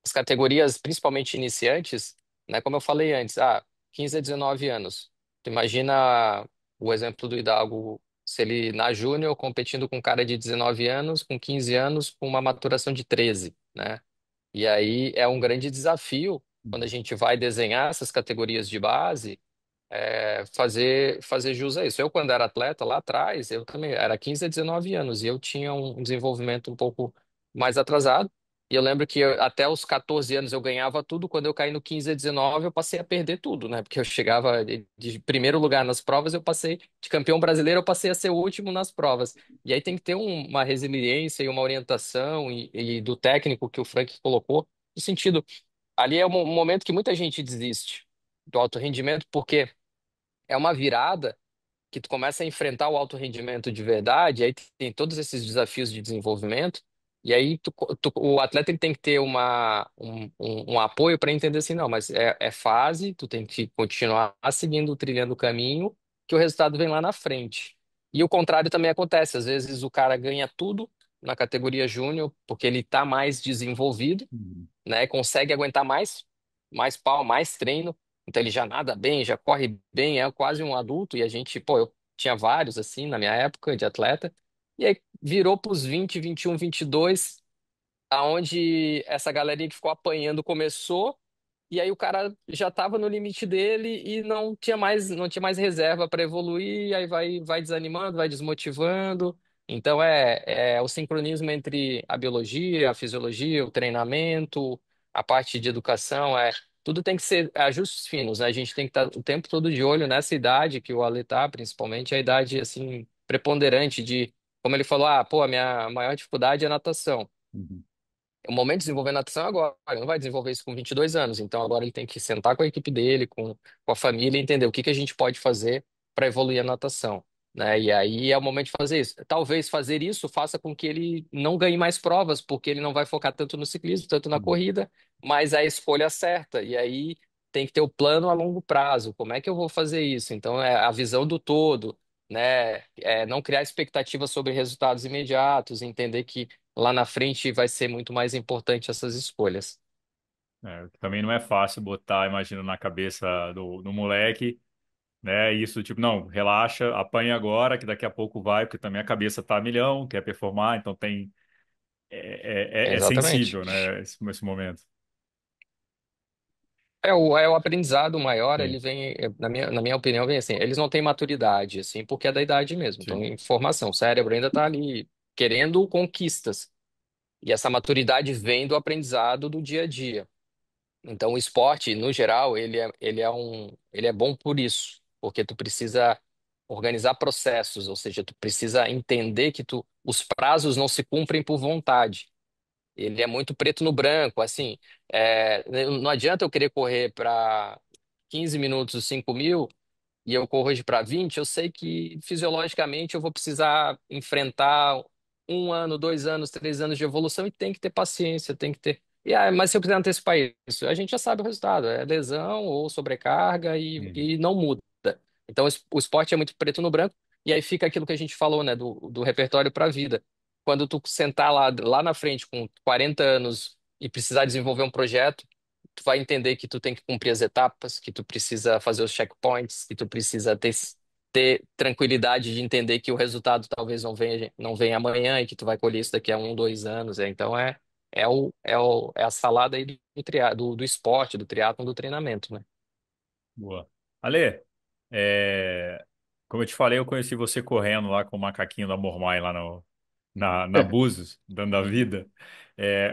as categorias, principalmente iniciantes, né? Como eu falei antes, 15 a 19 anos. Tu imagina o exemplo do Hidalgo, se ele na Júnior competindo com um cara de 19 anos, com 15 anos, com uma maturação de 13, né? E aí é um grande desafio quando a gente vai desenhar essas categorias de base, fazer jus a isso. Eu, quando era atleta lá atrás, eu também era 15 a 19 anos e eu tinha um desenvolvimento um pouco mais atrasado. E eu lembro que até os 14 anos eu ganhava tudo, quando eu caí no 15 a 19 eu passei a perder tudo, né? Porque eu chegava de primeiro lugar nas provas, eu passei de campeão brasileiro, eu passei a ser o último nas provas. E aí tem que ter uma resiliência e uma orientação e do técnico que o Frank colocou, no sentido, ali é um momento que muita gente desiste do alto rendimento, porque é uma virada que tu começa a enfrentar o alto rendimento de verdade, aí tem todos esses desafios de desenvolvimento, e aí o atleta ele tem que ter um apoio para entender assim, não, mas é fase, tu tem que continuar seguindo, trilhando o caminho, que o resultado vem lá na frente. E o contrário também acontece, às vezes o cara ganha tudo na categoria júnior, porque ele está mais desenvolvido, Uhum. né? Consegue aguentar mais pau, mais treino. Então ele já nada bem, já corre bem, é quase um adulto. E a gente, pô, eu tinha vários assim na minha época de atleta. E aí virou pros 20, 21, 22, aonde essa galerinha que ficou apanhando começou. E aí o cara já estava no limite dele e não tinha mais reserva para evoluir, e aí vai desanimando, vai desmotivando. Então é o sincronismo entre a biologia, a fisiologia, o treinamento, a parte de educação, tudo tem que ser ajustes finos, né? A gente tem que estar o tempo todo de olho nessa idade que o Ale tá, principalmente a idade assim preponderante de, como ele falou, pô, a minha maior dificuldade é natação. Uhum. O momento de desenvolver natação é agora, ele não vai desenvolver isso com 22 anos. Então agora ele tem que sentar com a equipe dele, com a família e entender o que que a gente pode fazer para evoluir a natação, né? E aí é o momento de fazer isso. Talvez fazer isso faça com que ele não ganhe mais provas, porque ele não vai focar tanto no ciclismo, tanto na Uhum. corrida, mas é a escolha certa. E aí tem que ter o plano a longo prazo. Como é que eu vou fazer isso? Então é a visão do todo, né? Não criar expectativas sobre resultados imediatos, entender que lá na frente vai ser muito mais importante essas escolhas. Também não é fácil botar, imagina, na cabeça do moleque, né? Isso, tipo, não, relaxa, apanha agora, que daqui a pouco vai, porque também a cabeça tá a milhão, quer performar, então é Exatamente. sensível, né? Esse momento. É o aprendizado maior, Sim, ele vem, na minha opinião, vem assim, eles não têm maturidade, assim, porque é da idade mesmo. Então, sim. em formação, o cérebro ainda está ali querendo conquistas. E essa maturidade vem do aprendizado do dia a dia. Então, o esporte, no geral, ele é bom por isso, porque tu precisa organizar processos, ou seja, tu precisa entender que os prazos não se cumprem por vontade. Ele é muito preto no branco, assim, não adianta eu querer correr para 15 minutos os 5.000 e eu corro hoje para 20, eu sei que fisiologicamente eu vou precisar enfrentar um ano, 2 anos, 3 anos de evolução e tem que ter paciência, tem que ter. Mas se eu quiser antecipar isso, a gente já sabe o resultado, é lesão ou sobrecarga Uhum. e não muda. Então o esporte é muito preto no branco e aí fica aquilo que a gente falou, né, do repertório para a vida. Quando tu sentar lá na frente com 40 anos e precisar desenvolver um projeto, tu vai entender que tu tem que cumprir as etapas, que tu precisa fazer os checkpoints, que tu precisa ter tranquilidade de entender que o resultado talvez não venha amanhã e que tu vai colher isso daqui a 1, 2 anos. Então é a salada aí do esporte, do triatlon, do treinamento, né? Boa. Ale, é, como eu te falei, eu conheci você correndo lá com o macaquinho da Mormai lá no, na Búzios, dando a vida.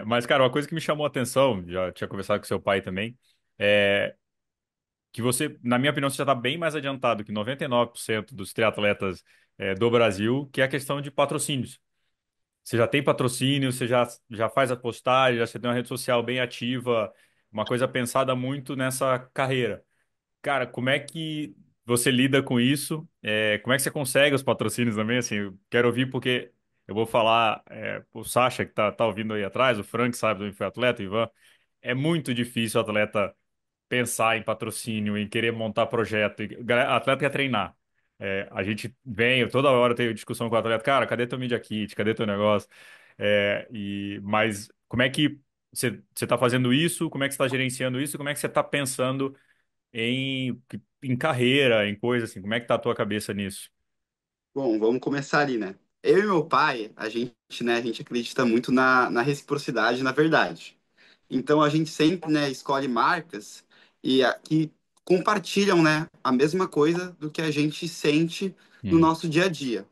Mas, cara, uma coisa que me chamou a atenção, já tinha conversado com seu pai também, é que você, na minha opinião, você já está bem mais adiantado que 99% dos triatletas do Brasil, que é a questão de patrocínios. Você já tem patrocínio, você já faz a postagem, já você tem uma rede social bem ativa, uma coisa pensada muito nessa carreira. Cara, como é que você lida com isso? Como é que você consegue os patrocínios também? Assim, eu quero ouvir porque eu vou falar, o Sacha que tá ouvindo aí atrás, o Frank sabe, também foi atleta, o Ivan. É muito difícil o atleta pensar em patrocínio, em querer montar projeto. Atleta quer treinar. A gente vem, toda hora tem discussão com o atleta, cara, cadê teu Media Kit? Cadê teu negócio? Mas como é que você está fazendo isso? Como é que você está gerenciando isso? Como é que você está pensando em carreira, em coisa assim? Como é que tá a tua cabeça nisso? Bom, vamos começar ali, né? Eu e meu pai, a gente acredita muito na reciprocidade, na verdade. Então a gente sempre, né, escolhe marcas que compartilham, né, a mesma coisa do que a gente sente no Hum. nosso dia a dia.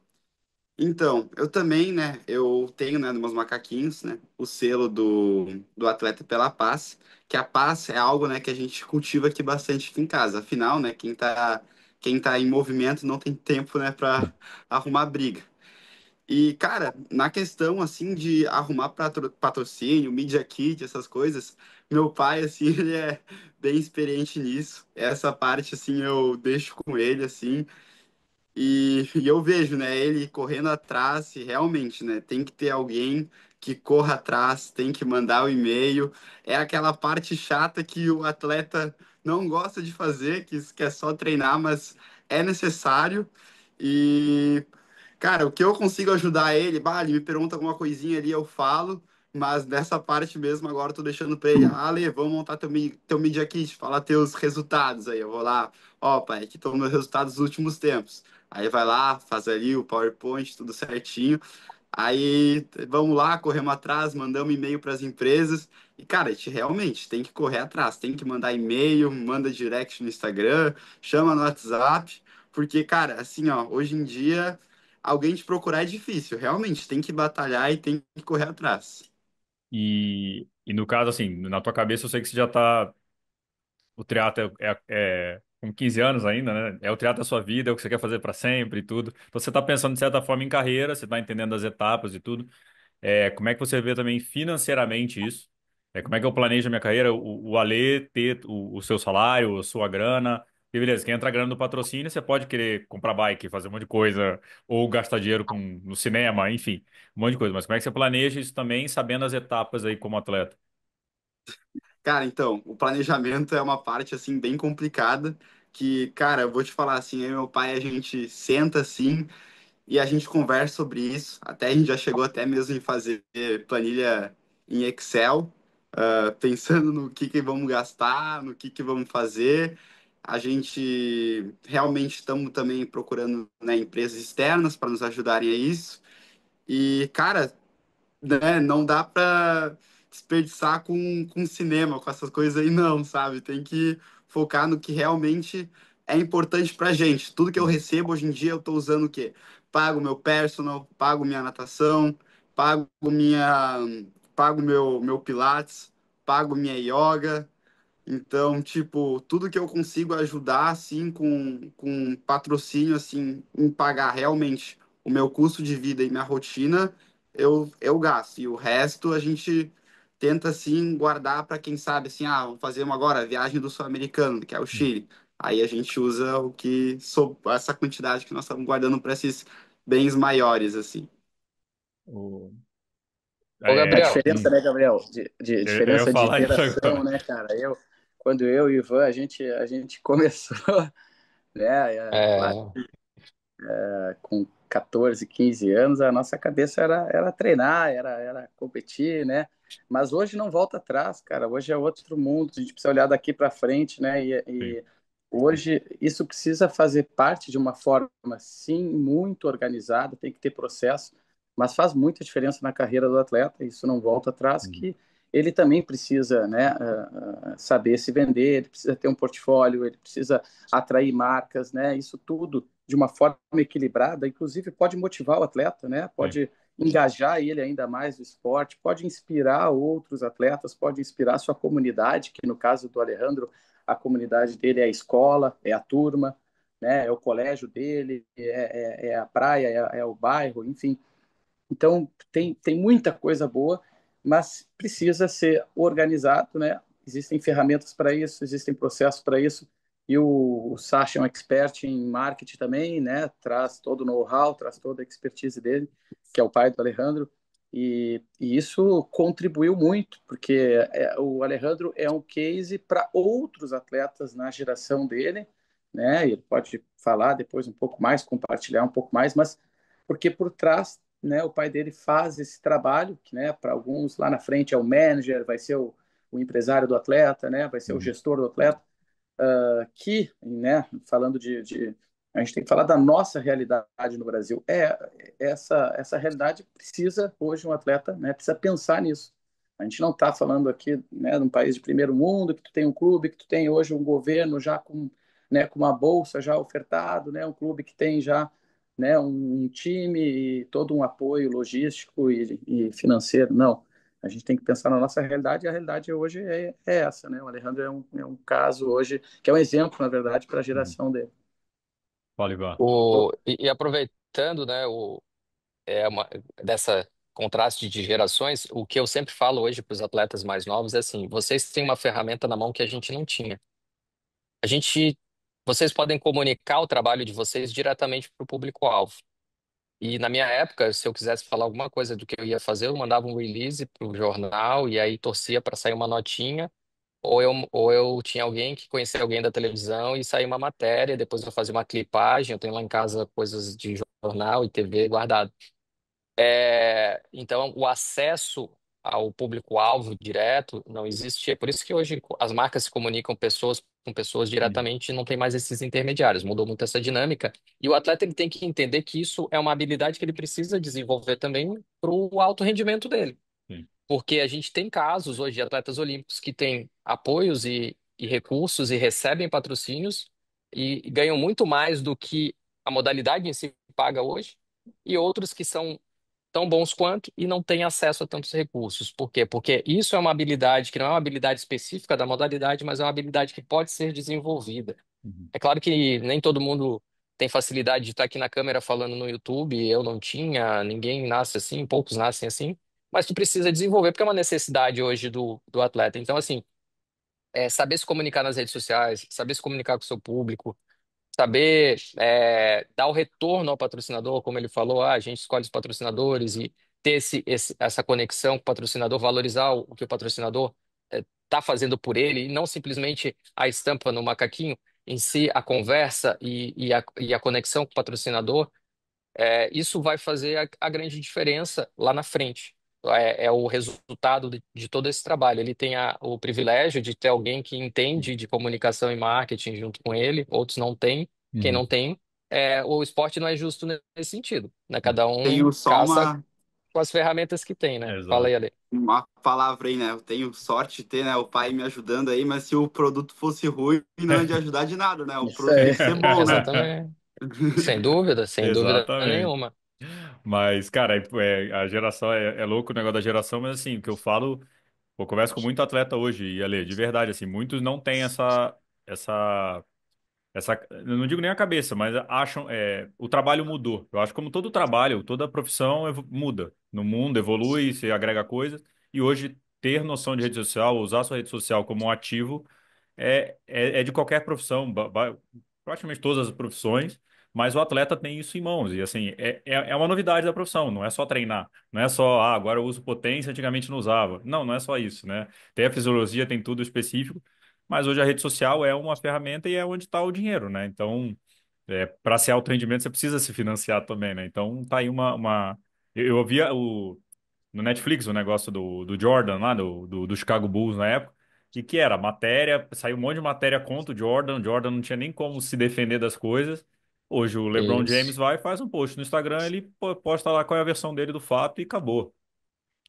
Então, eu também, né, eu tenho, né, nos meus macaquinhos, né, o selo do Atleta pela Paz, que a paz é algo, né, que a gente cultiva aqui bastante aqui em casa. Afinal, né, quem tá em movimento não tem tempo, né, para arrumar briga. E, cara, na questão, assim, de arrumar patrocínio, Media Kit, essas coisas, meu pai, assim, ele é bem experiente nisso. Essa parte, assim, eu deixo com ele, assim, e eu vejo, né, ele correndo atrás, e realmente, né, tem que ter alguém que corra atrás, tem que mandar o e-mail. É aquela parte chata que o atleta não gosta de fazer, que é só treinar, mas é necessário. E, cara, o que eu consigo ajudar ele, bah, ele me pergunta alguma coisinha ali, eu falo, mas nessa parte mesmo agora eu tô deixando pra ele, Ale, vamos montar teu Media Kit, fala teus resultados aí, eu vou lá, ó, pai, aqui estão meus resultados dos últimos tempos. Aí vai lá, faz ali o PowerPoint, tudo certinho. Aí vamos lá, corremos atrás, mandamos e-mail para as empresas. E, cara, a gente realmente tem que correr atrás, tem que mandar e-mail, manda direct no Instagram, chama no WhatsApp, porque, cara, assim, ó, hoje em dia, alguém te procurar é difícil, realmente, tem que batalhar e tem que correr atrás. E no caso, assim, na tua cabeça eu sei que você já tá. O triatlo é com 15 anos ainda, né? É o triatlo da sua vida, é o que você quer fazer para sempre e tudo. Então você tá pensando de certa forma em carreira, você tá entendendo as etapas e tudo. Como é que você vê também financeiramente isso? Como é que eu planejo a minha carreira? O Alê ter o seu salário, a sua grana. E beleza, quem entra a grana do patrocínio, você pode querer comprar bike, fazer um monte de coisa, ou gastar dinheiro no cinema, enfim, um monte de coisa. Mas como é que você planeja isso também, sabendo as etapas aí como atleta? Cara, então, o planejamento é uma parte, assim, bem complicada, que, cara, eu vou te falar, assim, eu e meu pai, a gente senta, assim, e a gente conversa sobre isso. Até a gente já chegou até mesmo em fazer planilha em Excel, pensando no que vamos gastar, no que vamos fazer. A gente realmente estamos também procurando, né, empresas externas para nos ajudarem a isso. E, cara, né, não dá pra desperdiçar com cinema, com essas coisas aí, não, sabe? Tem que focar no que realmente é importante pra gente. Tudo que eu recebo hoje em dia, eu tô usando o quê? Pago meu personal, pago minha natação, pago pago meu pilates, pago minha yoga, então, tipo, tudo que eu consigo ajudar, assim, com patrocínio, assim, em pagar realmente o meu custo de vida e minha rotina, eu gasto. E o resto a gente tenta, assim, guardar para quem sabe, assim, vamos fazer uma agora, a viagem do sul-americano, que é o Chile. Aí a gente usa essa quantidade que nós estamos guardando para esses bens maiores, assim. O, Ô, A Gabriel, diferença, né, Gabriel? De eu ia diferença de falar isso geração, agora. né, cara? Quando eu e o Ivan, a gente começou, né, lá é, com 14, 15 anos, a nossa cabeça era treinar, era competir, né? Mas hoje não volta atrás, cara. Hoje é outro mundo. A gente precisa olhar daqui para frente, né? Sim. E hoje isso precisa fazer parte de uma forma, sim, muito organizada. Tem que ter processo, mas faz muita diferença na carreira do atleta. Isso não volta atrás, Uhum. que ele também precisa, né, saber se vender. Ele precisa ter um portfólio. Ele precisa atrair marcas, né? Isso tudo de uma forma equilibrada, inclusive pode motivar o atleta, né? Sim. Pode engajar ele ainda mais no esporte, pode inspirar outros atletas, pode inspirar a sua comunidade, que no caso do Alejandro, a comunidade dele é a escola, é a turma, né? É o colégio dele, é a praia, é o bairro, enfim. Então, tem muita coisa boa, mas precisa ser organizado, né? Existem ferramentas para isso, existem processos para isso. E o Sasha é um expert em marketing também, né? Traz todo o know-how, traz toda a expertise dele, que é o pai do Alejandro. E isso contribuiu muito, porque o Alejandro é um case para outros atletas na geração dele, né? Ele pode falar depois um pouco mais, compartilhar um pouco mais, mas porque por trás, né, o pai dele faz esse trabalho, que, né, para alguns lá na frente é o manager, vai ser o empresário do atleta, né, vai ser o Uhum. gestor do atleta, que, né, falando a gente tem que falar da nossa realidade no Brasil. Essa realidade precisa, hoje, um atleta, né, precisa pensar nisso. A gente não está falando aqui, né, num país de primeiro mundo, que tu tem um clube, que tu tem hoje um governo já com, né, com uma bolsa já ofertado, né, um clube que tem já, né, um time e todo um apoio logístico e financeiro. Não. A gente tem que pensar na nossa realidade, e a realidade hoje é essa, né? O Alejandro é um caso hoje, que é um exemplo, na verdade, para a Uhum. geração dele. Fala, Ivan. e aproveitando, né, dessa contraste de gerações, o que eu sempre falo hoje para os atletas mais novos é assim: vocês têm uma ferramenta na mão que a gente não tinha. A gente, vocês podem comunicar o trabalho de vocês diretamente para o público-alvo. E na minha época, se eu quisesse falar alguma coisa do que eu ia fazer, eu mandava um release para o jornal e aí torcia para sair uma notinha, ou eu tinha alguém que conhecia alguém da televisão e saía uma matéria, depois eu fazia uma clipagem, eu tenho lá em casa coisas de jornal e TV guardado. Então, o acesso ao público-alvo direto não existe. É por isso que hoje as marcas se comunicam pessoas com pessoas Uhum. diretamente e não tem mais esses intermediários. Mudou muito essa dinâmica. E o atleta ele tem que entender que isso é uma habilidade que ele precisa desenvolver também para o alto rendimento dele. Sim. Porque a gente tem casos hoje de atletas olímpicos que têm apoios e recursos e recebem patrocínios e ganham muito mais do que a modalidade em si paga hoje, e outros que são tão bons quanto e não têm acesso a tantos recursos. Por quê? Porque isso é uma habilidade que não é uma habilidade específica da modalidade, mas é uma habilidade que pode ser desenvolvida. Uhum. É claro que nem todo mundo tem facilidade de estar aqui na câmera falando no YouTube, eu não tinha, ninguém nasce assim, poucos nascem assim, mas tu precisa desenvolver, porque é uma necessidade hoje do atleta. Então, assim, saber se comunicar nas redes sociais, saber se comunicar com o seu público, saber dar o retorno ao patrocinador, como ele falou, a gente escolhe os patrocinadores e ter essa conexão com o patrocinador, valorizar o que o patrocinador está fazendo por ele, e não simplesmente a estampa no macaquinho, em si a conversa e a conexão com o patrocinador, isso vai fazer a grande diferença lá na frente. É o resultado de todo esse trabalho. Ele tem o privilégio de ter alguém que entende de comunicação e marketing junto com ele, outros não têm. Quem Uhum. não tem, o esporte não é justo nesse sentido, né? Cada um Tenho só caça com as ferramentas que tem, né? Fala aí, Exato. Ale. uma palavra aí, né? Eu tenho sorte de ter, né, o pai me ajudando aí, mas se o produto fosse ruim, não ia de ajudar de nada, né? O Isso produto tem aí. que ser bom, né? Exatamente. Sem dúvida Exatamente. nenhuma. Mas, cara, a geração é louco o negócio da geração, mas assim, o que eu falo, eu converso com muito atleta hoje, e Ale, de verdade, assim, muitos não têm essa eu não digo nem a cabeça, mas acham, o trabalho mudou. Eu acho que como todo trabalho, toda profissão muda. No mundo evolui, se agrega coisas, e hoje ter noção de rede social, usar sua rede social como um ativo, é de qualquer profissão, praticamente todas as profissões. mas o atleta tem isso em mãos. E assim, é uma novidade da profissão, não é só treinar. Não é só, agora eu uso potência, antigamente não usava. Não, não é só isso, né? Tem a fisiologia, tem tudo específico, mas hoje a rede social é uma ferramenta e é onde está o dinheiro, né? Então, para ser alto rendimento, você precisa se financiar também, né? Então, tá aí Eu ouvia no Netflix o negócio do Jordan lá, do Chicago Bulls na época, e que era matéria, saiu um monte de matéria contra o Jordan não tinha nem como se defender das coisas. Hoje o LeBron James Isso, vai e faz um post no Instagram, ele posta lá qual é a versão dele do fato e acabou.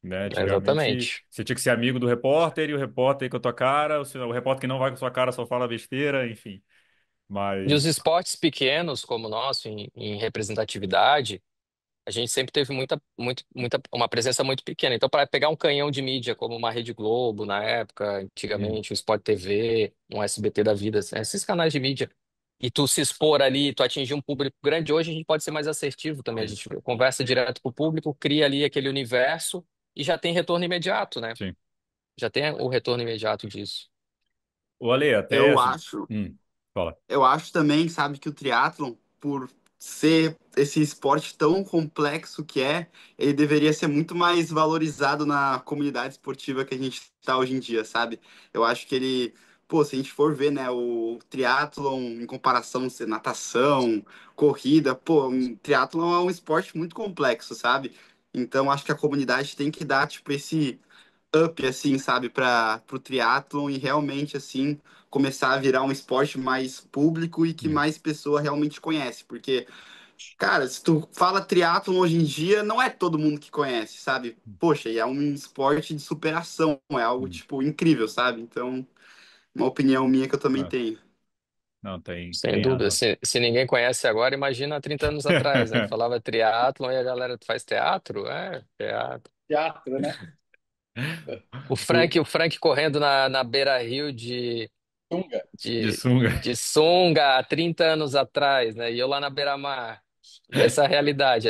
Né? Antigamente, exatamente. você tinha que ser amigo do repórter e o repórter com a tua cara, o repórter que não vai com a sua cara só fala besteira, enfim. E os Mas, esportes pequenos como o nosso, em representatividade, a gente sempre teve uma presença muito pequena. Então, para pegar um canhão de mídia como uma Rede Globo na época, hum, antigamente, o Sport TV, um SBT da vida, esses canais de mídia, e tu se expor ali, tu atingir um público grande, hoje a gente pode ser mais assertivo também. A sim, gente conversa direto com o público, cria ali aquele universo e já tem retorno imediato, né? sim. Já tem o retorno imediato disso. O Ale, até Eu assim, acho fala. Eu acho também, sabe, que o triatlon, por ser esse esporte tão complexo que é, ele deveria ser muito mais valorizado na comunidade esportiva que a gente está hoje em dia, sabe? Eu acho que ele, pô, se a gente for ver, né, o triatlon em comparação a natação, corrida, pô, um triatlon é um esporte muito complexo, sabe? Então acho que a comunidade tem que dar, tipo, esse up, assim, sabe, para o triatlon e realmente, assim, começar a virar um esporte mais público e que Hum, mais pessoa realmente conhece. Porque, cara, se tu fala triatlon hoje em dia, não é todo mundo que conhece, sabe? Poxa, e é um esporte de superação, é algo, hum. tipo, incrível, sabe? Então, uma opinião minha que eu também Ah, tenho. não, tem, Sem tem dúvida. razão. Se ninguém conhece agora, imagina há 30 anos atrás, né? Que falava triatlon e a galera faz teatro? É, teatro. Teatro, né? O, O Frank correndo na beira-rio Tunga. de de, sunga. de sunga há 30 anos atrás, né? E eu lá na beira-mar. Essa é a realidade.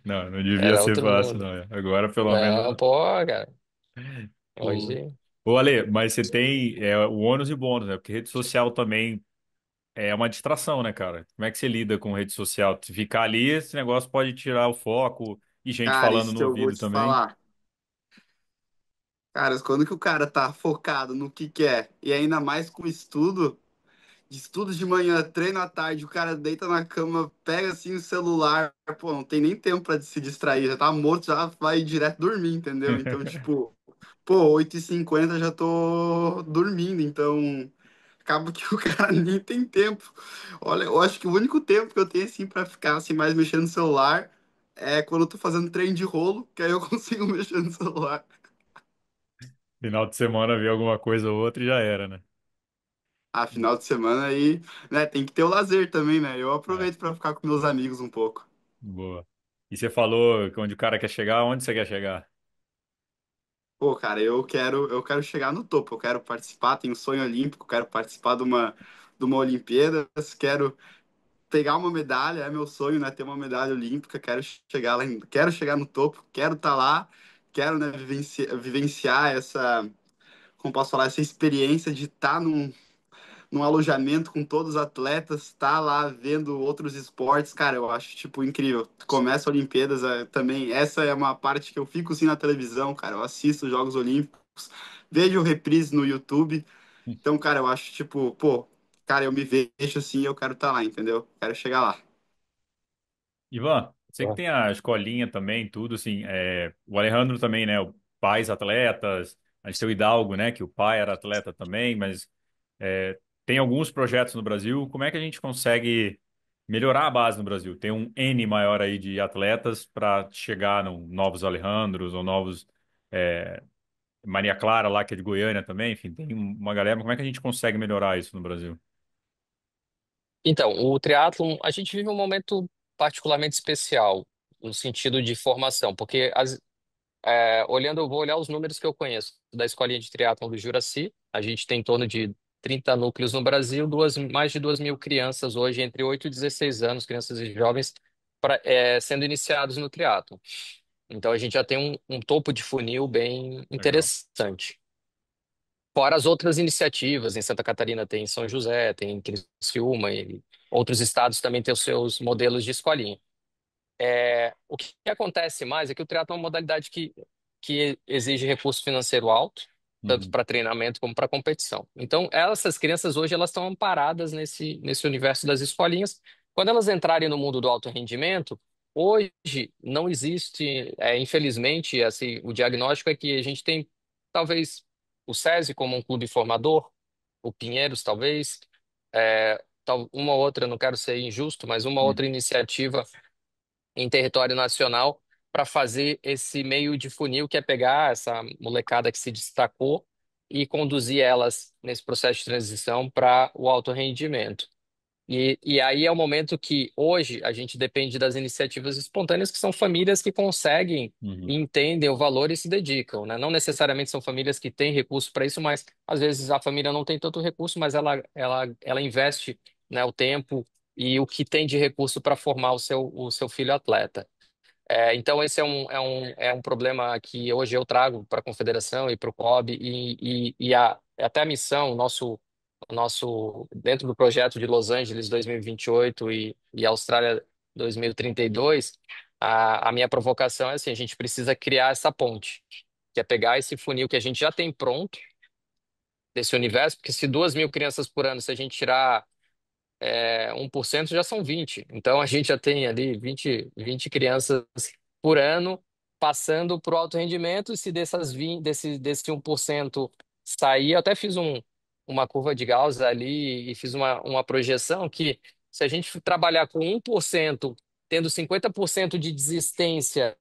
Não, não devia Era ser outro fácil, mundo. não. Agora, pelo Não, menos. pô, cara. O, Hoje. Ale, mas você tem o ônus e bônus, né? Porque rede social também é uma distração, né, cara? Como é que você lida com rede social? Se ficar ali, esse negócio pode tirar o foco e gente Cara, falando isso no que eu vou ouvido te também. falar. Cara, quando que o cara tá focado no que é, e ainda mais com estudo, de estudos de manhã, treino à tarde, o cara deita na cama, pega assim o celular, pô, não tem nem tempo pra se distrair, já tá morto, já vai direto dormir, entendeu? Então, tipo, pô, 8h50 já tô dormindo, então acaba que o cara nem tem tempo. Olha, eu acho que o único tempo que eu tenho assim pra ficar assim mais mexendo no celular é quando eu tô fazendo treino de rolo, que aí eu consigo mexer no celular. Final de semana ver alguma coisa ou outra e já era, né? Ah, final de semana aí, né, tem que ter o lazer também, né? Eu É, aproveito pra ficar com meus amigos um pouco. boa. E você falou que onde o cara quer chegar, onde você quer chegar? Pô, cara, eu quero chegar no topo, eu quero participar, tenho um sonho olímpico, quero participar de uma Olimpíadas, quero pegar uma medalha, é meu sonho, né, ter uma medalha olímpica, quero chegar lá, quero chegar no topo, quero estar lá, quero, né, vivenciar essa, como posso falar, essa experiência de estar num alojamento com todos os atletas, tá lá vendo outros esportes, cara, eu acho, tipo, incrível. Começa a Olimpíadas também, essa é uma parte que eu fico, assim, na televisão, cara, eu assisto os Jogos Olímpicos, vejo reprise no YouTube, então, cara, eu acho, tipo, pô, cara, eu me vejo assim, eu quero estar lá, entendeu? Quero chegar lá. Ivan, sei que tem a escolinha também, tudo assim. O Alejandro também, né? O pais atletas. A gente tem o Hidalgo, né? Que o pai era atleta também, mas tem alguns projetos no Brasil. Como é que a gente consegue melhorar a base no Brasil? Tem um N maior aí de atletas para chegar no novos Alejandros ou novos Maria Clara lá, que é de Goiânia também. Enfim, tem uma galera. Como é que a gente consegue melhorar isso no Brasil? Então, o triatlon, a gente vive um momento particularmente especial no sentido de formação, porque eu vou olhar os números que eu conheço da escolinha de triatlon do Juraci. A gente tem em torno de 30 núcleos no Brasil, mais de 2.000 crianças hoje, entre 8 e 16 anos, crianças e jovens, sendo iniciados no triatlon. Então a gente já tem um topo de funil bem Legal. interessante. Fora as outras iniciativas, em Santa Catarina tem em São José, tem em Criciúma, e outros estados também têm os seus modelos de escolinha. O que acontece mais é que o triatlo é uma modalidade que exige recurso financeiro alto, tanto Uhum. para treinamento como para competição. Então, essas crianças hoje elas estão amparadas nesse universo das escolinhas. Quando elas entrarem no mundo do alto rendimento, hoje não existe, infelizmente, assim, o diagnóstico é que a gente tem talvez o SESI como um clube formador, o Pinheiros talvez, uma outra, não quero ser injusto, mas uma outra Uhum. iniciativa em território nacional para fazer esse meio de funil, que é pegar essa molecada que se destacou e conduzir elas nesse processo de transição para o alto rendimento. E aí é o momento que hoje a gente depende das iniciativas espontâneas, que são famílias que conseguem e Uhum. entendem o valor e se dedicam, né? Não necessariamente são famílias que têm recurso para isso, mas às vezes a família não tem tanto recurso, mas ela investe, né, o tempo e o que tem de recurso para formar o seu filho atleta. Então, esse é um problema que hoje eu trago para a Confederação e para o COB, até a missão, dentro do projeto de Los Angeles 2028 e Austrália 2032, a minha provocação é assim: a gente precisa criar essa ponte, que é pegar esse funil que a gente já tem pronto, desse universo, porque se 2.000 crianças por ano, se a gente tirar 1% já são 20. Então a gente já tem ali vinte crianças por ano passando para o alto rendimento. E se dessas 20, desse 1% sair, eu até fiz uma curva de Gauss ali e fiz uma projeção que se a gente trabalhar com 1%, tendo 50% de desistência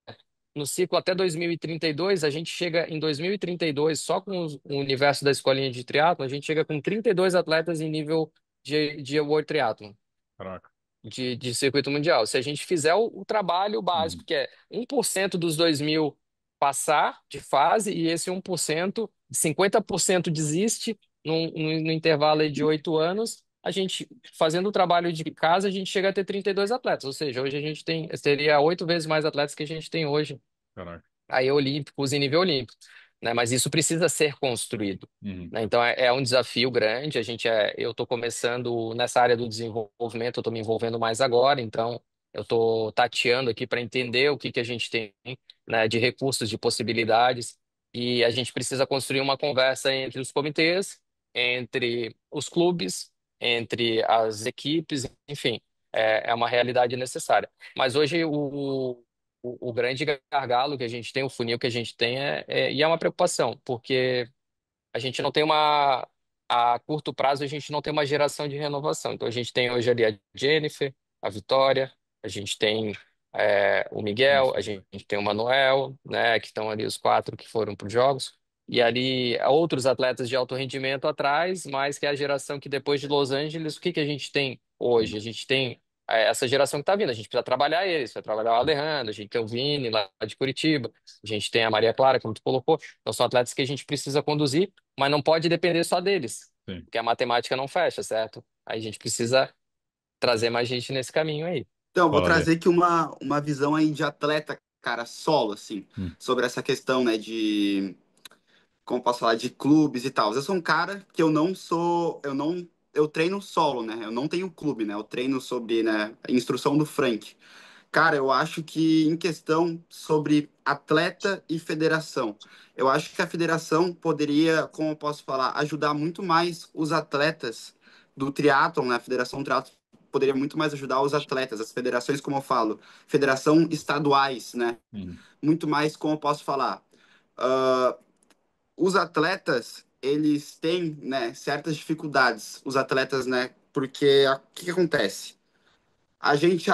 no ciclo até 2032, a gente chega em 2032, só com o universo da escolinha de triatlo, a gente chega com 32 atletas em nível de World Triathlon, Caraca. de circuito mundial. Se a gente fizer o trabalho básico, Uhum. que é 1% dos 2.000 passar de fase, e esse 1%, 50% desiste no intervalo aí de 8 anos, a gente, fazendo o trabalho de casa, a gente chega a ter 32 atletas. Ou seja, hoje a gente teria 8 vezes mais atletas que a gente tem hoje Caraca. aí olímpicos em nível olímpico, né? Mas isso precisa ser construído, Uhum. né? Então é um desafio grande. Eu estou começando nessa área do desenvolvimento, eu estou me envolvendo mais agora, então eu estou tateando aqui para entender o que que a gente tem, né, de recursos, de possibilidades, e a gente precisa construir uma conversa entre os comitês, entre os clubes, entre as equipes, enfim, é uma realidade necessária. Mas hoje o grande gargalo que a gente tem, o funil que a gente tem, e é uma preocupação, porque a gente não tem a curto prazo, a gente não tem uma geração de renovação. Então, a gente tem hoje ali a Jennifer, a Vitória, a gente tem o Miguel, a Isso. gente tem o Manuel, né, que estão ali os quatro que foram para os Jogos. E ali outros atletas de alto rendimento atrás, mas que é a geração que depois de Los Angeles, o que que a gente tem hoje? A gente tem essa geração que está vindo, a gente precisa trabalhar eles, vai trabalhar o Alejandro, a gente tem o Vini lá de Curitiba, a gente tem a Maria Clara, como tu colocou. Então são atletas que a gente precisa conduzir, mas não pode depender só deles, Sim. porque a matemática não fecha, certo? Aí a gente precisa trazer mais gente nesse caminho aí. Então, eu vou Fala, Lê. trazer aqui uma visão aí de atleta, cara, solo, assim, Hum. sobre essa questão, né, como posso falar, de clubes e tal. Eu sou um cara que eu treino solo, né, eu não tenho clube, né, eu treino sob, né, instrução do Frank. Cara, eu acho que em questão sobre atleta e federação, eu acho que a federação poderia, como eu posso falar, ajudar muito mais os atletas do triatlon, né? A Federação Triatlon poderia muito mais ajudar os atletas, as federações, como eu falo, federação estaduais, né? Uhum. Muito mais, como eu posso falar, ah, os atletas, eles têm, né, certas dificuldades, os atletas, né? Porque o que que acontece? A gente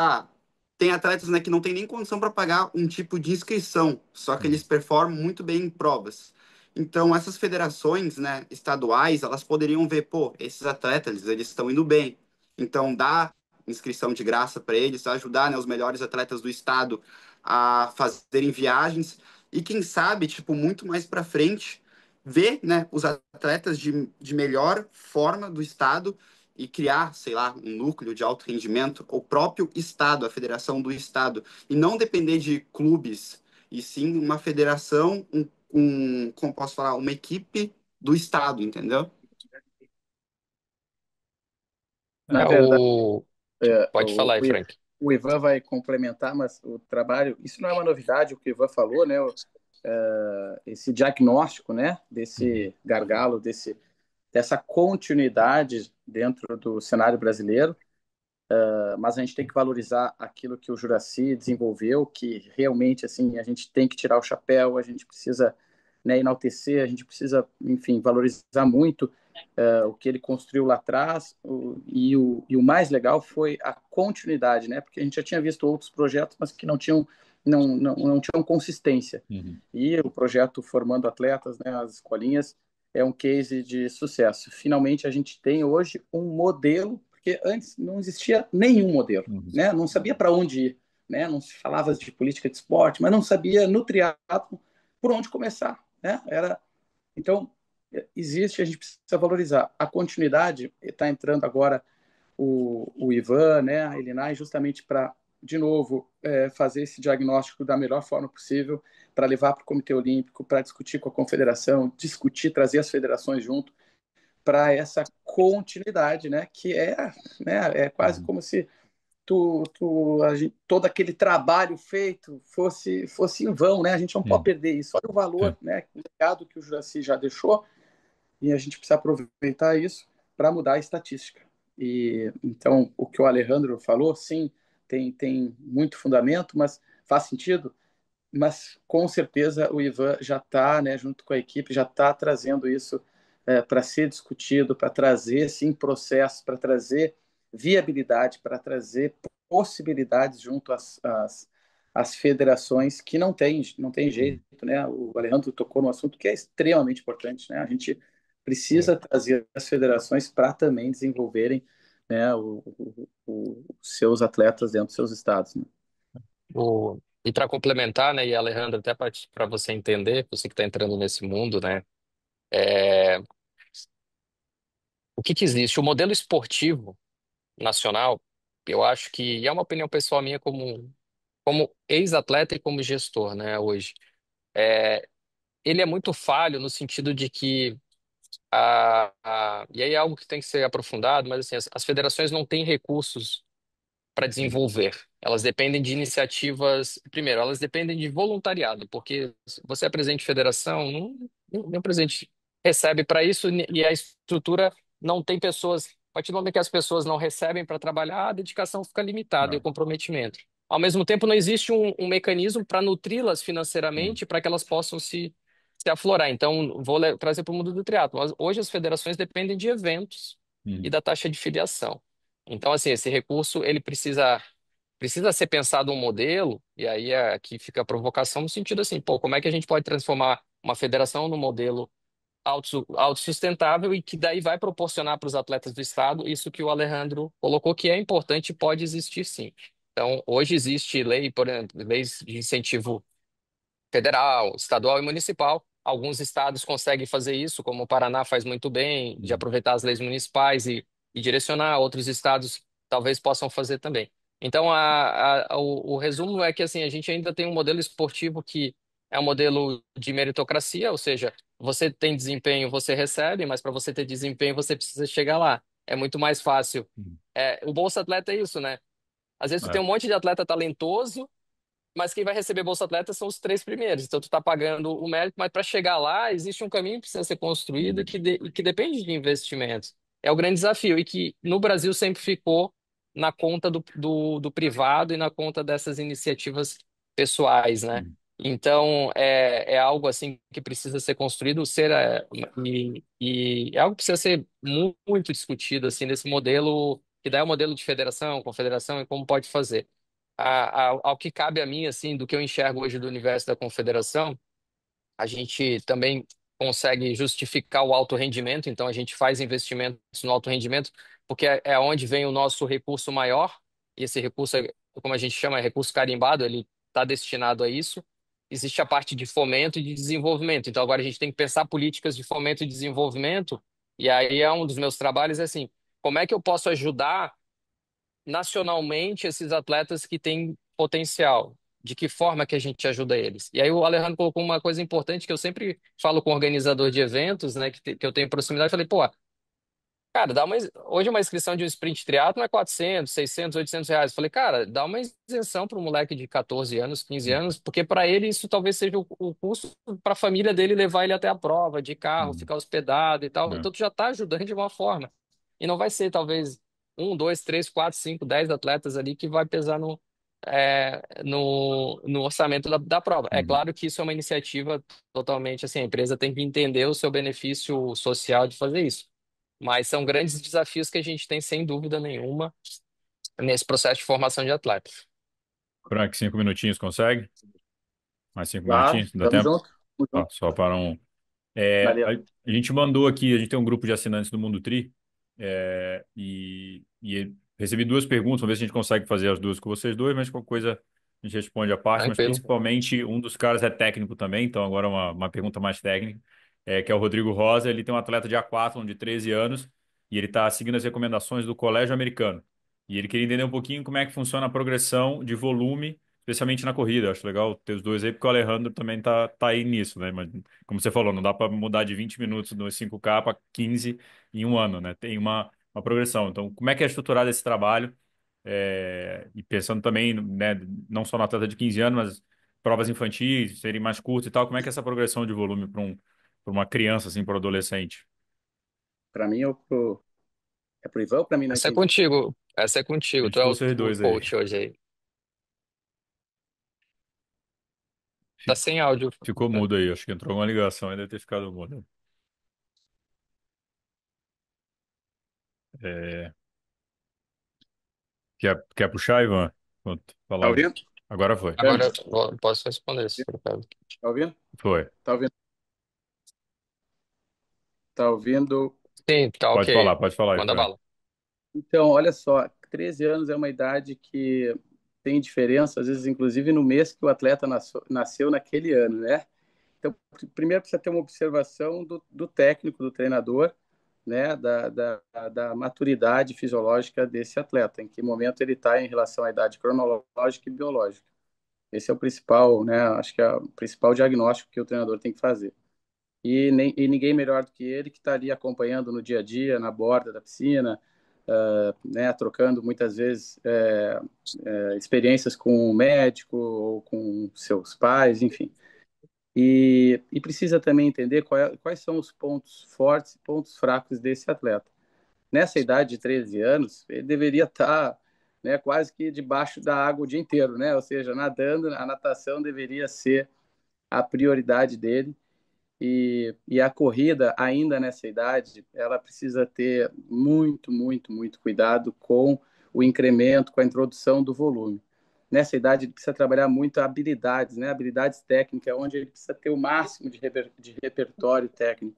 tem atletas, né, que não tem nem condição para pagar um tipo de inscrição, só que Uhum. eles performam muito bem em provas. Então, essas federações, né, estaduais, elas poderiam ver, pô, esses atletas, eles estão indo bem. Então, dá inscrição de graça para eles, ajudar, né, os melhores atletas do estado a fazerem viagens e quem sabe, tipo, muito mais para frente, ver, né, os atletas de melhor forma do estado e criar, sei lá, um núcleo de alto rendimento, o próprio Estado, a federação do Estado, e não depender de clubes, e sim uma federação, como posso falar, uma equipe do estado, entendeu? Na É verdade, o. é, Pode falar aí, Frank. o Ivan vai complementar, mas o trabalho, isso não é uma novidade, o que o Ivan falou, né? Esse diagnóstico, né? Uhum. Desse gargalo, dessa continuidade dentro do cenário brasileiro. Mas a gente tem que valorizar aquilo que o Juraci desenvolveu, que realmente assim a gente tem que tirar o chapéu, a gente precisa, né, enaltecer, a gente precisa, enfim, valorizar muito o que ele construiu lá atrás. E o mais legal foi a continuidade, né? Porque a gente já tinha visto outros projetos, mas que não tinham consistência. Uhum. E o projeto Formando Atletas, né, as escolinhas, é um case de sucesso. Finalmente a gente tem hoje um modelo, porque antes não existia nenhum modelo, Uhum. né? Não sabia para onde ir, né? Não se falava de política de esporte, mas não sabia no triatlo por onde começar, né? Então existe, a gente precisa valorizar. A continuidade está entrando agora o Ivan, né, a Elinai, justamente para, de novo, fazer esse diagnóstico da melhor forma possível, para levar para o Comitê Olímpico, para discutir com a Confederação, discutir, trazer as federações junto, para essa continuidade, né, que é quase Uhum. como se todo aquele trabalho feito fosse em vão, né? A gente não pode Uhum. perder isso. Olha o valor, É. né? O legado que o Juraci já deixou e a gente precisa aproveitar isso para mudar a estatística. E então o que o Alejandro falou, sim, tem muito fundamento, mas faz sentido. Mas com certeza o Ivan já está, né, junto com a equipe, já está trazendo isso para ser discutido, para trazer sim processos, para trazer viabilidade, para trazer possibilidades junto às federações que não tem Uhum. jeito, né? O Alejandro tocou no assunto que é extremamente importante, né? A gente É. precisa trazer as federações para também desenvolverem, né, os seus atletas dentro dos seus estados, né? E para complementar, né, e Alejandro, até para você entender, você que está entrando nesse mundo, né, é, o que que existe? O modelo esportivo nacional, eu acho que, e é uma opinião pessoal minha como ex-atleta e como gestor, né, hoje, ele é muito falho no sentido de que, e aí é algo que tem que ser aprofundado, mas assim, as federações não têm recursos para desenvolver. Elas dependem de iniciativas. Primeiro, elas dependem de voluntariado, porque se você é presidente de federação, nenhum presidente recebe para isso e a estrutura não tem pessoas. A partir do momento que as pessoas não recebem para trabalhar, a dedicação fica limitada e o É. comprometimento. Ao mesmo tempo, não existe um mecanismo para nutri-las Uhum. financeiramente para que elas possam se aflorar. Então, vou trazer para o mundo do triatlo. Hoje, as federações dependem de eventos e Uhum. da taxa de filiação. Então, assim, esse recurso ele precisa ser pensado um modelo, e aí aqui fica a provocação no sentido assim, pô, como é que a gente pode transformar uma federação num modelo autossustentável e que daí vai proporcionar para os atletas do estado isso que o Alejandro colocou que é importante e pode existir sim. Então, hoje existe lei, por exemplo, leis de incentivo federal, estadual e municipal. Alguns estados conseguem fazer isso, como o Paraná faz muito bem, de Uhum. aproveitar as leis municipais e direcionar. Outros estados talvez possam fazer também. Então, o resumo é que assim, a gente ainda tem um modelo esportivo que é um modelo de meritocracia, ou seja, você tem desempenho, você recebe, mas para você ter desempenho, você precisa chegar lá. É muito mais fácil. Uhum. O Bolsa Atleta é isso, né? Às vezes tu tem É. um monte de atleta talentoso, mas quem vai receber Bolsa Atleta são os três primeiros. Então, tu está pagando o mérito, mas para chegar lá, existe um caminho que precisa ser construído Uhum. e que depende de investimentos. É o grande desafio e que no Brasil sempre ficou na conta do privado e na conta dessas iniciativas pessoais, né? Uhum. Então, é algo assim que precisa ser construído, e é algo que precisa ser muito discutido, assim, nesse modelo, que daí é o modelo de federação, confederação e como pode fazer ao que cabe a mim, assim, do que eu enxergo hoje do universo da confederação, a gente também consegue justificar o alto rendimento, então a gente faz investimentos no alto rendimento, porque é onde vem o nosso recurso maior, e esse recurso, como a gente chama, é recurso carimbado, ele está destinado a isso. Existe a parte de fomento e de desenvolvimento, então agora a gente tem que pensar políticas de fomento e desenvolvimento, e aí é um dos meus trabalhos, é assim, como é que eu posso ajudar nacionalmente esses atletas que têm potencial. de que forma que a gente ajuda eles. E aí o Alejandro colocou uma coisa importante que eu sempre falo com o organizador de eventos, né, que eu tenho proximidade, eu falei, pô, cara, hoje uma inscrição de um sprint triatlon é 400, 600, 800 reais. Eu falei, cara, dá uma isenção para um moleque de 14 anos, 15 anos, porque para ele isso talvez seja o custo para a família dele levar ele até a prova, de carro, Uhum. ficar hospedado e tal. É. Então tu já está ajudando de uma forma. E não vai ser talvez um, dois, três, quatro, cinco, 10 atletas ali que vai pesar no orçamento da prova. É Uhum. claro que isso é uma iniciativa totalmente assim, a empresa tem que entender o seu benefício social de fazer isso. Mas são grandes desafios que a gente tem, sem dúvida nenhuma, nesse processo de formação de atletas. Frank, 5 minutinhos, consegue? Mais cinco Claro, minutinhos? Dá tamo tempo? junto. Tamo Ó, junto. só para um. É, Valeu. a gente mandou aqui, a gente tem um grupo de assinantes do Mundo Tri, e recebi duas perguntas, vamos ver se a gente consegue fazer as duas com vocês dois, mas qualquer coisa a gente responde à parte, mas Tranquilo. principalmente um dos caras é técnico também, então agora uma pergunta mais técnica, que é o Rodrigo Rosa, ele tem um atleta de aquátlon de 13 anos e ele está seguindo as recomendações do Colégio Americano. E ele queria entender um pouquinho como é que funciona a progressão de volume, especialmente na corrida. Eu acho legal ter os dois aí, porque o Alejandro também tá aí nisso, né? Mas como você falou, não dá para mudar de 20 minutos no 5K para 15 em um ano, né? Tem uma progressão. Então, como é que é estruturado esse trabalho? E pensando também, né, não só na atleta de 15 anos, mas provas infantis serem mais curtas e tal, como é que é essa progressão de volume para uma criança, assim, para um adolescente? Para mim, é pro Ivan ou para mim? Não Essa é entendi. contigo. Essa é contigo. Tu Deixa é vocês o dois aí. coach hoje aí. Tá Fi- sem áudio. Ficou mudo aí, acho que entrou uma ligação e deve ter ficado mudo. É, quer puxar, Ivan? Pronto, Tá falar. ouvindo? Agora foi. Agora eu posso responder, se for o caso. Tá ouvindo? Foi. Tá ouvindo? Tá ouvindo? Sim, tá ok. Pode falar aí, Manda Frank. bala. Então, olha só, 13 anos é uma idade que tem diferença, às vezes, inclusive no mês que o atleta nasceu naquele ano, né? Então, primeiro precisa ter uma observação do técnico, do treinador, né, da maturidade fisiológica desse atleta, em que momento ele está em relação à idade cronológica e biológica. Esse é o principal, né, acho que é o principal diagnóstico que o treinador tem que fazer. E ninguém melhor do que ele que está ali acompanhando no dia a dia, na borda da piscina, né, trocando muitas vezes experiências com o médico ou com seus pais, enfim. E precisa também entender quais são os pontos fortes e pontos fracos desse atleta. Nessa idade de 13 anos, ele deveria estar, né, quase que debaixo da água o dia inteiro, né? Ou seja, nadando, a natação deveria ser a prioridade dele. E a corrida, ainda nessa idade, ela precisa ter muito, muito, muito cuidado com o incremento, com a introdução do volume. Nessa idade, ele precisa trabalhar muito habilidades, né? Habilidades técnicas, onde ele precisa ter o máximo de repertório técnico,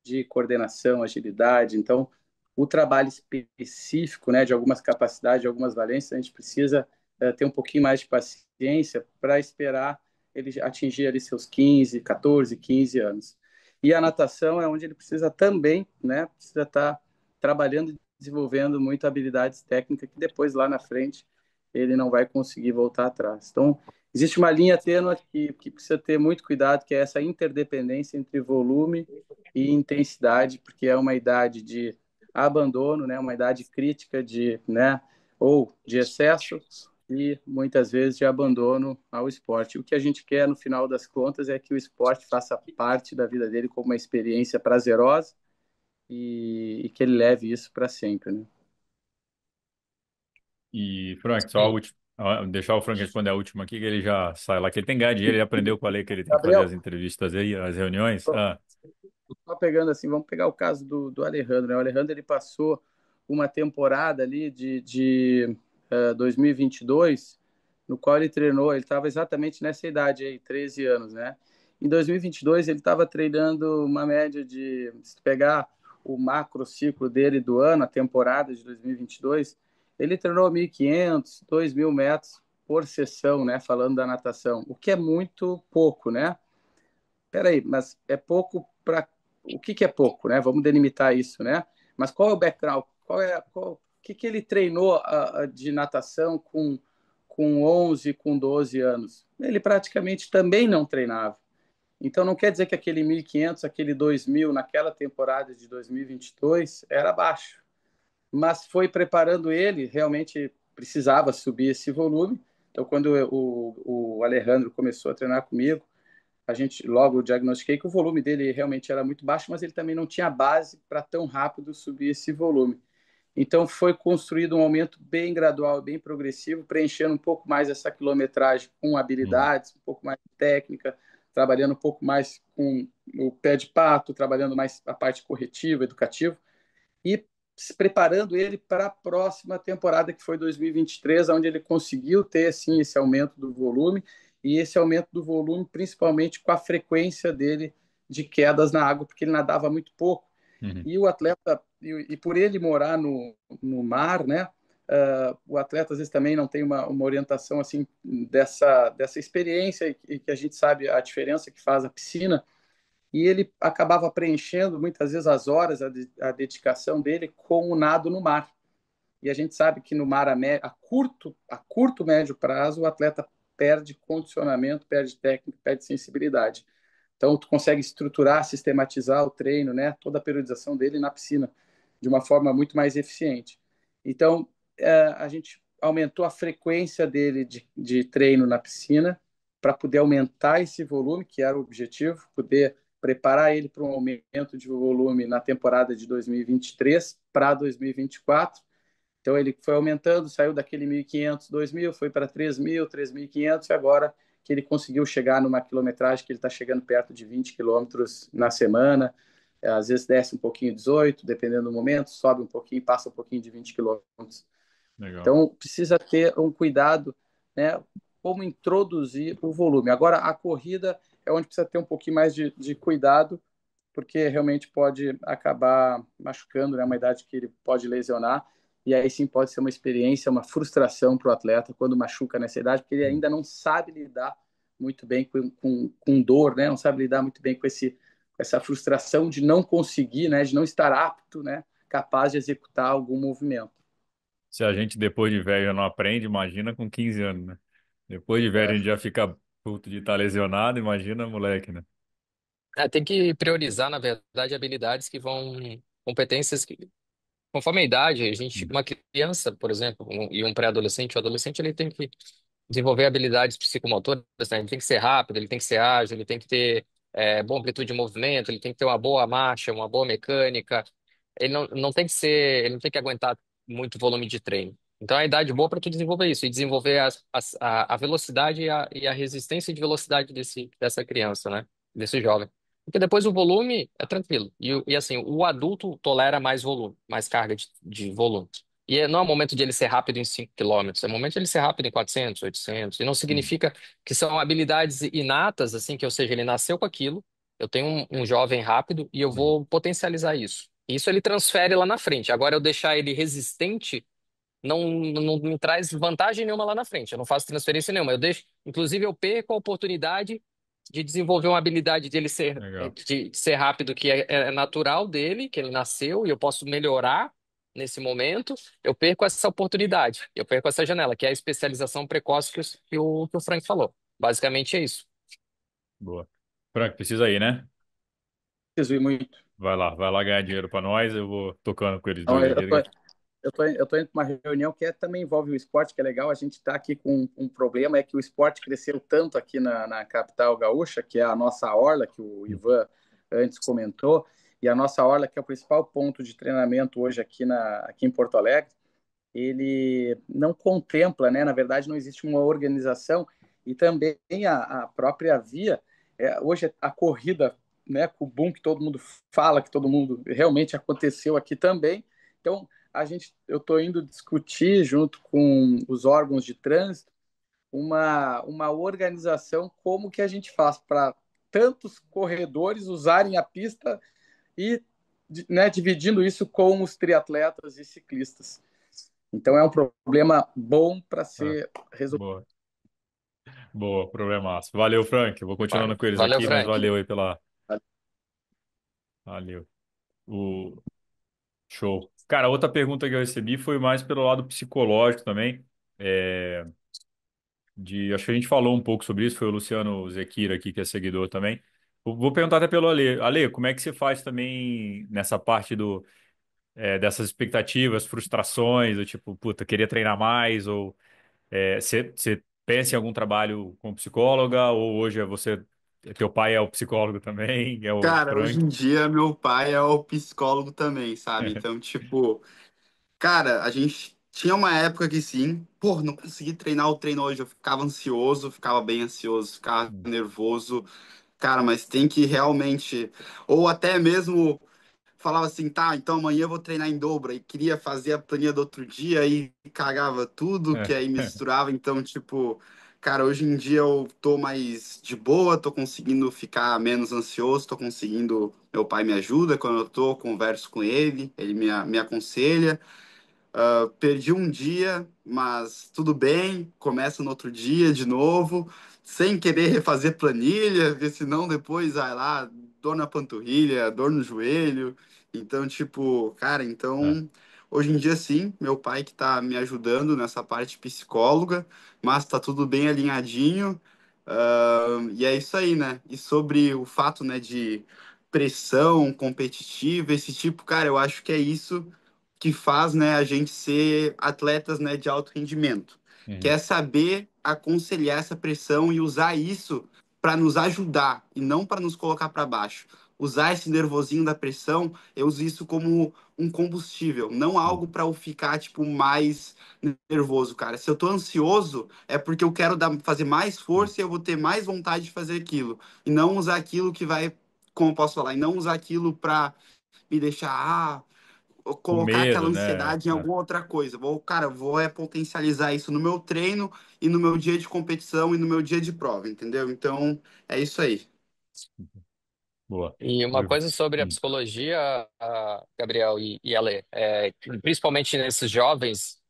de coordenação, agilidade. Então, o trabalho específico, né, de algumas capacidades, de algumas valências, a gente precisa ter um pouquinho mais de paciência para esperar ele atingir ali seus 15, 14, 15 anos. E a natação é onde ele precisa também, né, precisa estar trabalhando e desenvolvendo muito habilidades técnicas que depois lá na frente ele não vai conseguir voltar atrás. Então, existe uma linha tênue que precisa ter muito cuidado, que é essa interdependência entre volume e intensidade, porque é uma idade de abandono, né, uma idade crítica de, né, ou de excesso e muitas vezes de abandono ao esporte. O que a gente quer no final das contas é que o esporte faça parte da vida dele como uma experiência prazerosa e que ele leve isso para sempre, né? E, Frank, só a Sim. última. Deixar o Frank responder a última aqui, que ele já sai lá, que ele tem que ganhar dinheiro, ele aprendeu com a lei que ele tem que fazer Gabriel, as entrevistas aí, as reuniões. Ah, só pegando assim, vamos pegar o caso do Alejandro, né? O Alejandro ele passou uma temporada ali de 2022, no qual ele treinou, ele estava exatamente nessa idade aí, 13 anos, né? Em 2022 ele estava treinando uma média de, se pegar o macro ciclo dele do ano, a temporada de 2022, ele treinou 1.500, 2.000 metros por sessão, né? Falando da natação, o que é muito pouco, né? Peraí, mas é pouco para o que é pouco, né? Vamos delimitar isso, né? Mas qual é o background? O que ele treinou de natação com 11, com 12 anos, ele praticamente também não treinava. Então não quer dizer que aquele 1.500, aquele 2.000 naquela temporada de 2022 era baixo, mas foi preparando ele, realmente precisava subir esse volume. Então quando o Alejandro começou a treinar comigo, a gente logo diagnostiquei que o volume dele realmente era muito baixo, mas ele também não tinha base para tão rápido subir esse volume. Então foi construído um aumento bem gradual, bem progressivo, preenchendo um pouco mais essa quilometragem com Uhum. habilidades, um pouco mais de técnica, trabalhando um pouco mais com o pé de pato, trabalhando mais a parte corretiva, educativa, e se preparando ele para a próxima temporada, que foi 2023, onde ele conseguiu ter sim esse aumento do volume, e esse aumento do volume principalmente com a frequência dele de quedas na água, porque ele nadava muito pouco. Uhum. E o atleta, e por ele morar no mar, né? O atleta às vezes também não tem uma orientação assim dessa experiência e que a gente sabe a diferença que faz a piscina, e ele acabava preenchendo muitas vezes as horas, a dedicação dele com o nado no mar. E a gente sabe que no mar a curto, médio prazo, o atleta perde condicionamento, perde técnica, perde sensibilidade. Então, tu consegue estruturar, sistematizar o treino, né, toda a periodização dele na piscina de uma forma muito mais eficiente. Então, a gente aumentou a frequência dele de treino na piscina para poder aumentar esse volume, que era o objetivo, poder preparar ele para um aumento de volume na temporada de 2023 para 2024. Então ele foi aumentando, saiu daquele 1.500, 2.000, foi para 3.000, 3.500 e agora que ele conseguiu chegar numa quilometragem que ele está chegando perto de 20 quilômetros na semana, às vezes desce um pouquinho 18, dependendo do momento, sobe um pouquinho, passa um pouquinho de 20 quilômetros. Legal. Então precisa ter um cuidado, né? Como introduzir o volume. Agora a corrida é onde precisa ter um pouquinho mais de cuidado, porque realmente pode acabar machucando, né? Uma idade que ele pode lesionar, e aí sim pode ser uma experiência, uma frustração para o atleta quando machuca nessa idade, porque ele ainda não sabe lidar muito bem com dor, né? Não sabe lidar muito bem com essa frustração de não conseguir, né? De não estar apto, né? Capaz de executar algum movimento. Se a gente depois de velho já não aprende, imagina com 15 anos, né? Depois de velho a É, gente já fica puto de estar lesionado, imagina moleque, né? Tem que priorizar, na verdade, habilidades que vão, competências que, conforme a idade, uma criança, por exemplo, e um pré-adolescente, o adolescente, ele tem que desenvolver habilidades psicomotoras, né? Ele tem que ser rápido, ele tem que ser ágil, ele tem que ter boa amplitude de movimento, ele tem que ter uma boa marcha, uma boa mecânica. Ele não tem que ser, ele não tem que aguentar muito volume de treino. Então, é a idade boa para tu desenvolver isso e desenvolver a velocidade e a resistência de velocidade dessa criança, né? Desse jovem. Porque depois o volume é tranquilo. E assim, o adulto tolera mais volume, mais carga de volume. Não é o momento de ele ser rápido em 5 quilômetros, é o momento de ele ser rápido em 400, 800. E não Uhum. significa que são habilidades inatas, assim, que, ou seja, ele nasceu com aquilo. Eu tenho um jovem rápido e eu Uhum. vou potencializar isso. Isso ele transfere lá na frente. Agora, eu deixar ele resistente não me traz vantagem nenhuma lá na frente. Eu não faço transferência nenhuma. Eu deixo, inclusive, eu perco a oportunidade de desenvolver uma habilidade dele ser, Legal. de ser rápido, que é natural dele, que ele nasceu, e eu posso melhorar nesse momento. Eu perco essa oportunidade, eu perco essa janela, que é a especialização precoce que o Frank falou. Basicamente é isso. Boa. Frank, precisa ir, né? preciso ir muito. Vai lá ganhar dinheiro pra nós, eu vou tocando com eles Então, dois eu tô, aqui. eu tô indo para uma reunião que também envolve o esporte, que é legal. A gente está aqui com um problema, é que o esporte cresceu tanto aqui na capital gaúcha, que é a nossa orla, que o Ivan antes comentou, e a nossa orla, que é o principal ponto de treinamento hoje aqui em Porto Alegre, ele não contempla, né? Na verdade, não existe uma organização e também a própria via. Hoje a corrida, né? Com o boom que todo mundo fala, que todo mundo realmente aconteceu aqui também. Então, eu estou indo discutir junto com os órgãos de trânsito uma organização como que a gente faz para tantos corredores usarem a pista e, né, dividindo isso com os triatletas e ciclistas. Então é um problema bom para Ah, ser resolvido. boa. Boa, problemaço. Valeu, Frank. Eu vou continuando Valeu, com eles valeu, aqui, mas Frank. valeu aí pela. Valeu. O show. Cara, outra pergunta que eu recebi foi mais pelo lado psicológico também. Acho que a gente falou um pouco sobre isso, foi o Luciano Zequira aqui, que é seguidor também. Vou perguntar até pelo Ale. Ale, como é que você faz também nessa parte dessas expectativas, frustrações, do tipo, puta, queria treinar mais, ou você pensa em algum trabalho com psicóloga, ou hoje teu pai é o psicólogo também, é o Cara, hoje Frank? em dia meu pai é o psicólogo também, sabe? Então, tipo, cara, a gente tinha uma época que sim, pô, não consegui treinar o treino hoje, eu ficava ansioso, ficava bem ansioso, ficava nervoso. Cara, mas tem que realmente, ou até mesmo falava assim, tá, então amanhã eu vou treinar em dobro, e queria fazer a planilha do outro dia e cagava tudo, que aí misturava, então, tipo, cara, hoje em dia eu tô mais de boa, tô conseguindo ficar menos ansioso, tô conseguindo, meu pai me ajuda quando eu tô, converso com ele, ele me aconselha, perdi um dia, mas tudo bem, começa no outro dia de novo, sem querer refazer planilha, porque senão depois vai lá, dor na panturrilha, dor no joelho. Então, tipo, cara, É. então, hoje em dia sim, meu pai que tá me ajudando nessa parte psicóloga, mas tá tudo bem alinhadinho. E é isso aí, né? E sobre o fato, né, de pressão competitiva, esse tipo, cara, eu acho que é isso que faz, né, a gente ser atletas, né, de alto rendimento, que Uhum. é saber aconselhar essa pressão e usar isso para nos ajudar e não para nos colocar para baixo. Usar esse nervosinho da pressão, eu uso isso como um combustível, não algo para eu ficar tipo mais nervoso, cara. Se eu tô ansioso, é porque eu quero fazer mais força e eu vou ter mais vontade de fazer aquilo e não usar aquilo que vai, como eu posso falar, e não usar aquilo para me deixar Com colocar aquela medo, né? ansiedade em alguma outra coisa. Vou, cara, vou potencializar isso no meu treino e no meu dia de competição e no meu dia de prova, entendeu? Então, é isso aí. Boa. E uma coisa sobre a Hum. psicologia, Gabriel e Ale, principalmente nesses jovens,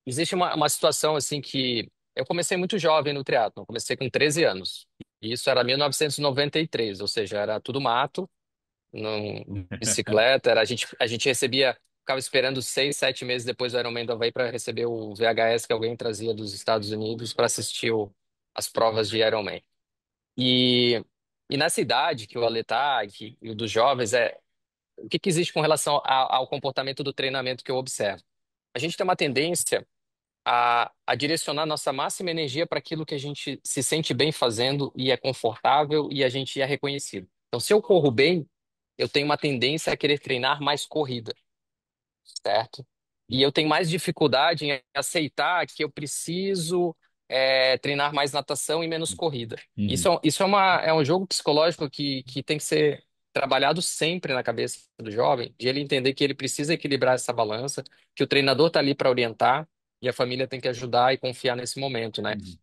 existe uma situação assim que eu comecei muito jovem no triatlo, comecei com 13 anos. E isso era 1993, ou seja, era tudo mato, bicicleta, a gente recebia, ficava esperando 6, 7 meses depois do Ironman do Havaí para receber o VHS que alguém trazia dos Estados Unidos para assistir as provas de Ironman. E, e nessa idade que o Ale tá, e o dos jovens, o que existe com relação ao comportamento do treinamento que eu observo? A gente tem uma tendência a direcionar nossa máxima energia para aquilo que a gente se sente bem fazendo e é confortável e a gente é reconhecido. Então, se eu corro bem, eu tenho uma tendência a querer treinar mais corrida, certo? E eu tenho mais dificuldade em aceitar que eu preciso treinar mais natação e menos corrida. Isso, Uhum. é um jogo psicológico que tem que ser trabalhado sempre na cabeça do jovem, de ele entender que ele precisa equilibrar essa balança, que o treinador está ali para orientar e a família tem que ajudar e confiar nesse momento, né? Uhum.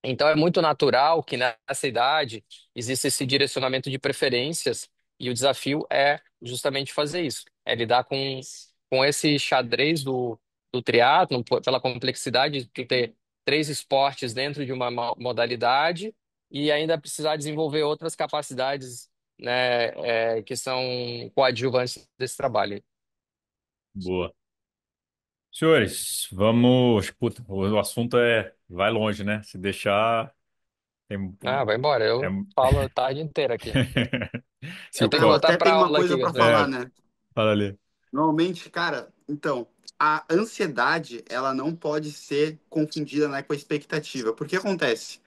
Então é muito natural que nessa idade exista esse direcionamento de preferências e o desafio é justamente fazer isso, é lidar com esse xadrez do triatlon, pela complexidade de ter três esportes dentro de uma modalidade e ainda precisar desenvolver outras capacidades, né, que são coadjuvantes desse trabalho. Boa. Senhores, vamos. Puta, o assunto vai longe, né? Se deixar, tem, Ah, vai embora, é, eu falo a tarde inteira aqui. se Eu o tenho que Eu voltar até para tenho uma aula coisa aqui, para Gastão. falar, é, né? fala ali. Normalmente, cara, então, a ansiedade, ela não pode ser confundida, né, com a expectativa. Porque acontece?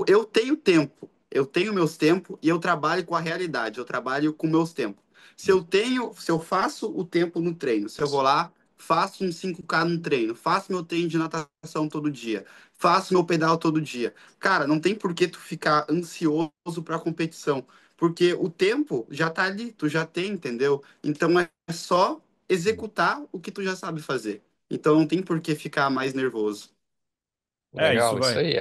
Eu tenho tempo, eu tenho meus tempos e eu trabalho com a realidade, eu trabalho com meus tempos. Se eu faço o tempo no treino, se eu vou lá, faço um 5K no treino, faço meu treino de natação todo dia, faço meu pedal todo dia. Cara, não tem por que tu ficar ansioso para a competição, porque o tempo já tá ali, tu já tem, entendeu? Então é só executar o que tu já sabe fazer. Então não tem por que ficar mais nervoso. Isso Legal, isso vai. aí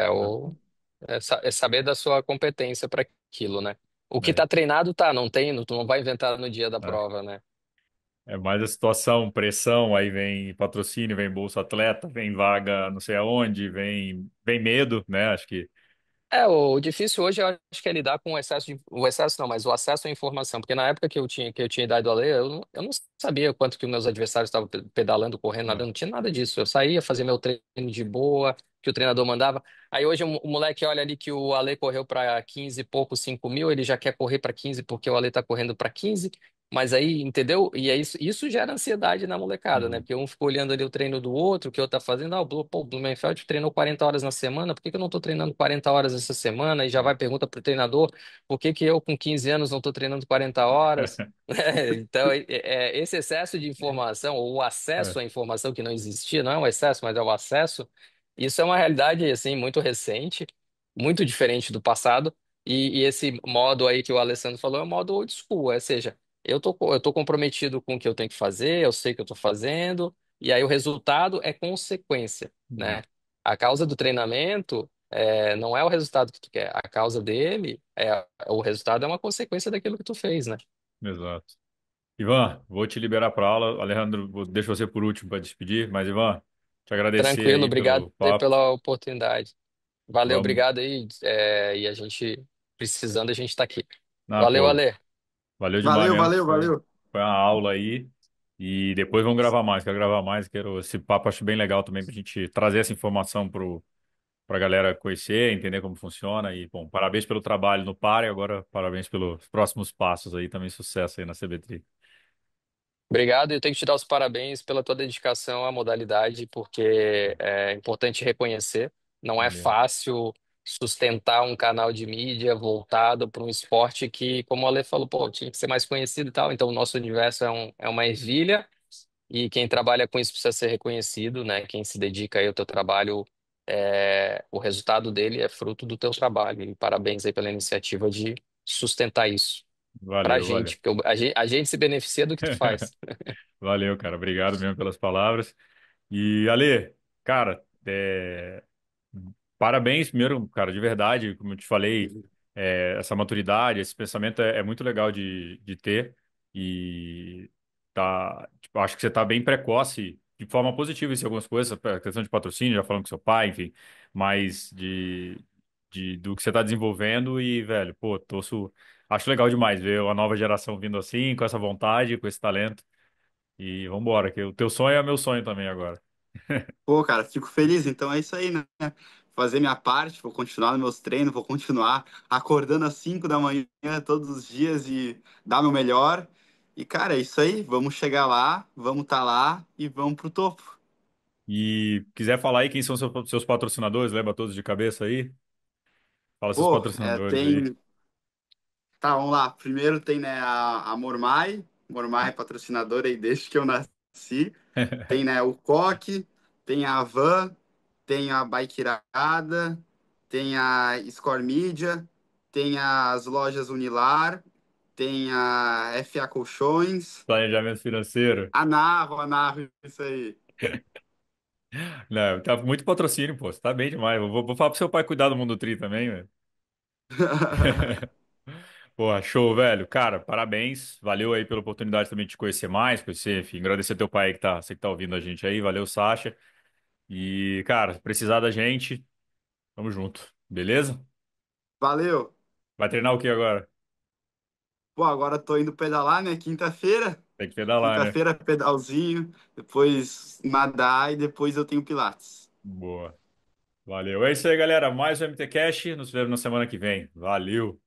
é saber da sua competência para aquilo, né? O que É, tá treinado tá, não tem, tu não vai inventar no dia da é. prova, né? É mais a situação, pressão, aí vem patrocínio, vem Bolsa Atleta, vem vaga não sei aonde, vem medo, né? Acho que. O difícil hoje eu acho que é lidar com o excesso não, mas o acesso à informação, porque na época que eu tinha idade do Ale, eu não sabia quanto que os meus adversários estavam pedalando, correndo, nada, É, eu não tinha nada disso. Eu saía, fazia meu treino de boa, que o treinador mandava. Aí hoje o moleque olha ali que o Ale correu para 15 e pouco, 5 mil, ele já quer correr para 15 porque o Ale tá correndo para 15. Mas aí, entendeu? E é isso gera ansiedade na molecada, né? Uhum. Porque um fica olhando ali o treino do outro, o que o outro tá fazendo. Ah, o Blumenfeld treinou 40 horas na semana, por que que eu não tô treinando 40 horas essa semana? E já vai pergunta pro treinador, por que que eu com 15 anos não tô treinando 40 horas? Então, esse excesso de informação, ou o É, acesso à informação que não existia, não é um excesso, mas é o acesso, isso é uma realidade, assim, muito recente, muito diferente do passado, e esse modo aí que o Alessandro falou é o modo old school, ou seja, eu tô comprometido com o que eu tenho que fazer, eu sei o que eu tô fazendo, e aí o resultado é consequência, uhum. né? A causa do treinamento não é o resultado que tu quer, a causa dele o resultado é uma consequência daquilo que tu fez, né? Exato. Ivan, vou te liberar para aula. Alejandro, deixo você por último para despedir, mas Ivan, te agradecer Tranquilo, aí obrigado pelo aí papo. pela oportunidade. Valeu, Vamos. obrigado aí. E a gente, precisando, a gente tá aqui. Ah, Valeu, pô, Ale. valeu demais Valeu, mesmo. valeu, valeu. Foi uma aula aí. E depois vamos gravar mais. Quero gravar mais. Quero esse papo, acho bem legal também pra gente trazer essa informação pra galera conhecer, entender como funciona. E, bom, parabéns pelo trabalho no par e agora parabéns pelos próximos passos aí. Também sucesso aí na CB3. Obrigado, e eu tenho que te dar os parabéns pela tua dedicação à modalidade, porque é importante reconhecer, não é Valeu. fácil sustentar um canal de mídia voltado para um esporte que, como o Ale falou, pô, tinha que ser mais conhecido e tal. Então, o nosso universo é uma ervilha. E quem trabalha com isso precisa ser reconhecido, né? Quem se dedica aí ao teu trabalho, o resultado dele é fruto do teu trabalho. E parabéns aí pela iniciativa de sustentar isso pra Valeu, valeu. gente, porque a gente se beneficia do que tu faz. Valeu, cara. Obrigado mesmo pelas palavras. E, Ale, cara, parabéns primeiro, cara, de verdade, como eu te falei, essa maturidade, esse pensamento é muito legal de ter e tipo, acho que você tá bem precoce, de forma positiva em algumas coisas, a questão de patrocínio, já falando com seu pai, enfim, mas do que você tá desenvolvendo e, velho, pô, acho legal demais ver a nova geração vindo assim, com essa vontade, com esse talento e vambora, que o teu sonho é meu sonho também agora. Pô, cara, fico feliz. Então é isso aí, né? Fazer minha parte, vou continuar nos meus treinos, vou continuar acordando às 5 da manhã todos os dias e dar meu melhor. E, cara, é isso aí. Vamos chegar lá, vamos estar lá e vamos pro topo. E quiser falar aí quem são seus patrocinadores, lembra todos de cabeça aí? Fala seus Pô, patrocinadores aí. tem. Tá, vamos lá. Primeiro tem, né, a Mormai. Mormai é patrocinadora aí desde que eu nasci. Tem, né, o Coque, tem a Van, tem a Bikeirada, tem a Score Media, tem as lojas Unilar, tem a FA Colchões, Planejamento financeiro. A Narro, isso aí. Não, tá muito patrocínio, pô. Você tá bem demais. Vou falar pro seu pai cuidar do Mundo Tri também, velho. Pô, show, velho. Cara, parabéns. Valeu aí pela oportunidade também de te conhecer mais, conhecer, enfim, agradecer teu pai aí você que tá ouvindo a gente aí. Valeu, Sasha. E, cara, se precisar da gente, tamo junto. Beleza? Valeu. Vai treinar o que agora? Pô, agora tô indo pedalar, né? Quinta-feira. Tem que pedalar, né? Quinta-feira, pedalzinho, depois nadar e depois eu tenho Pilates. Boa. Valeu. É isso aí, galera. Mais um MT Cash. Nos vemos na semana que vem. Valeu.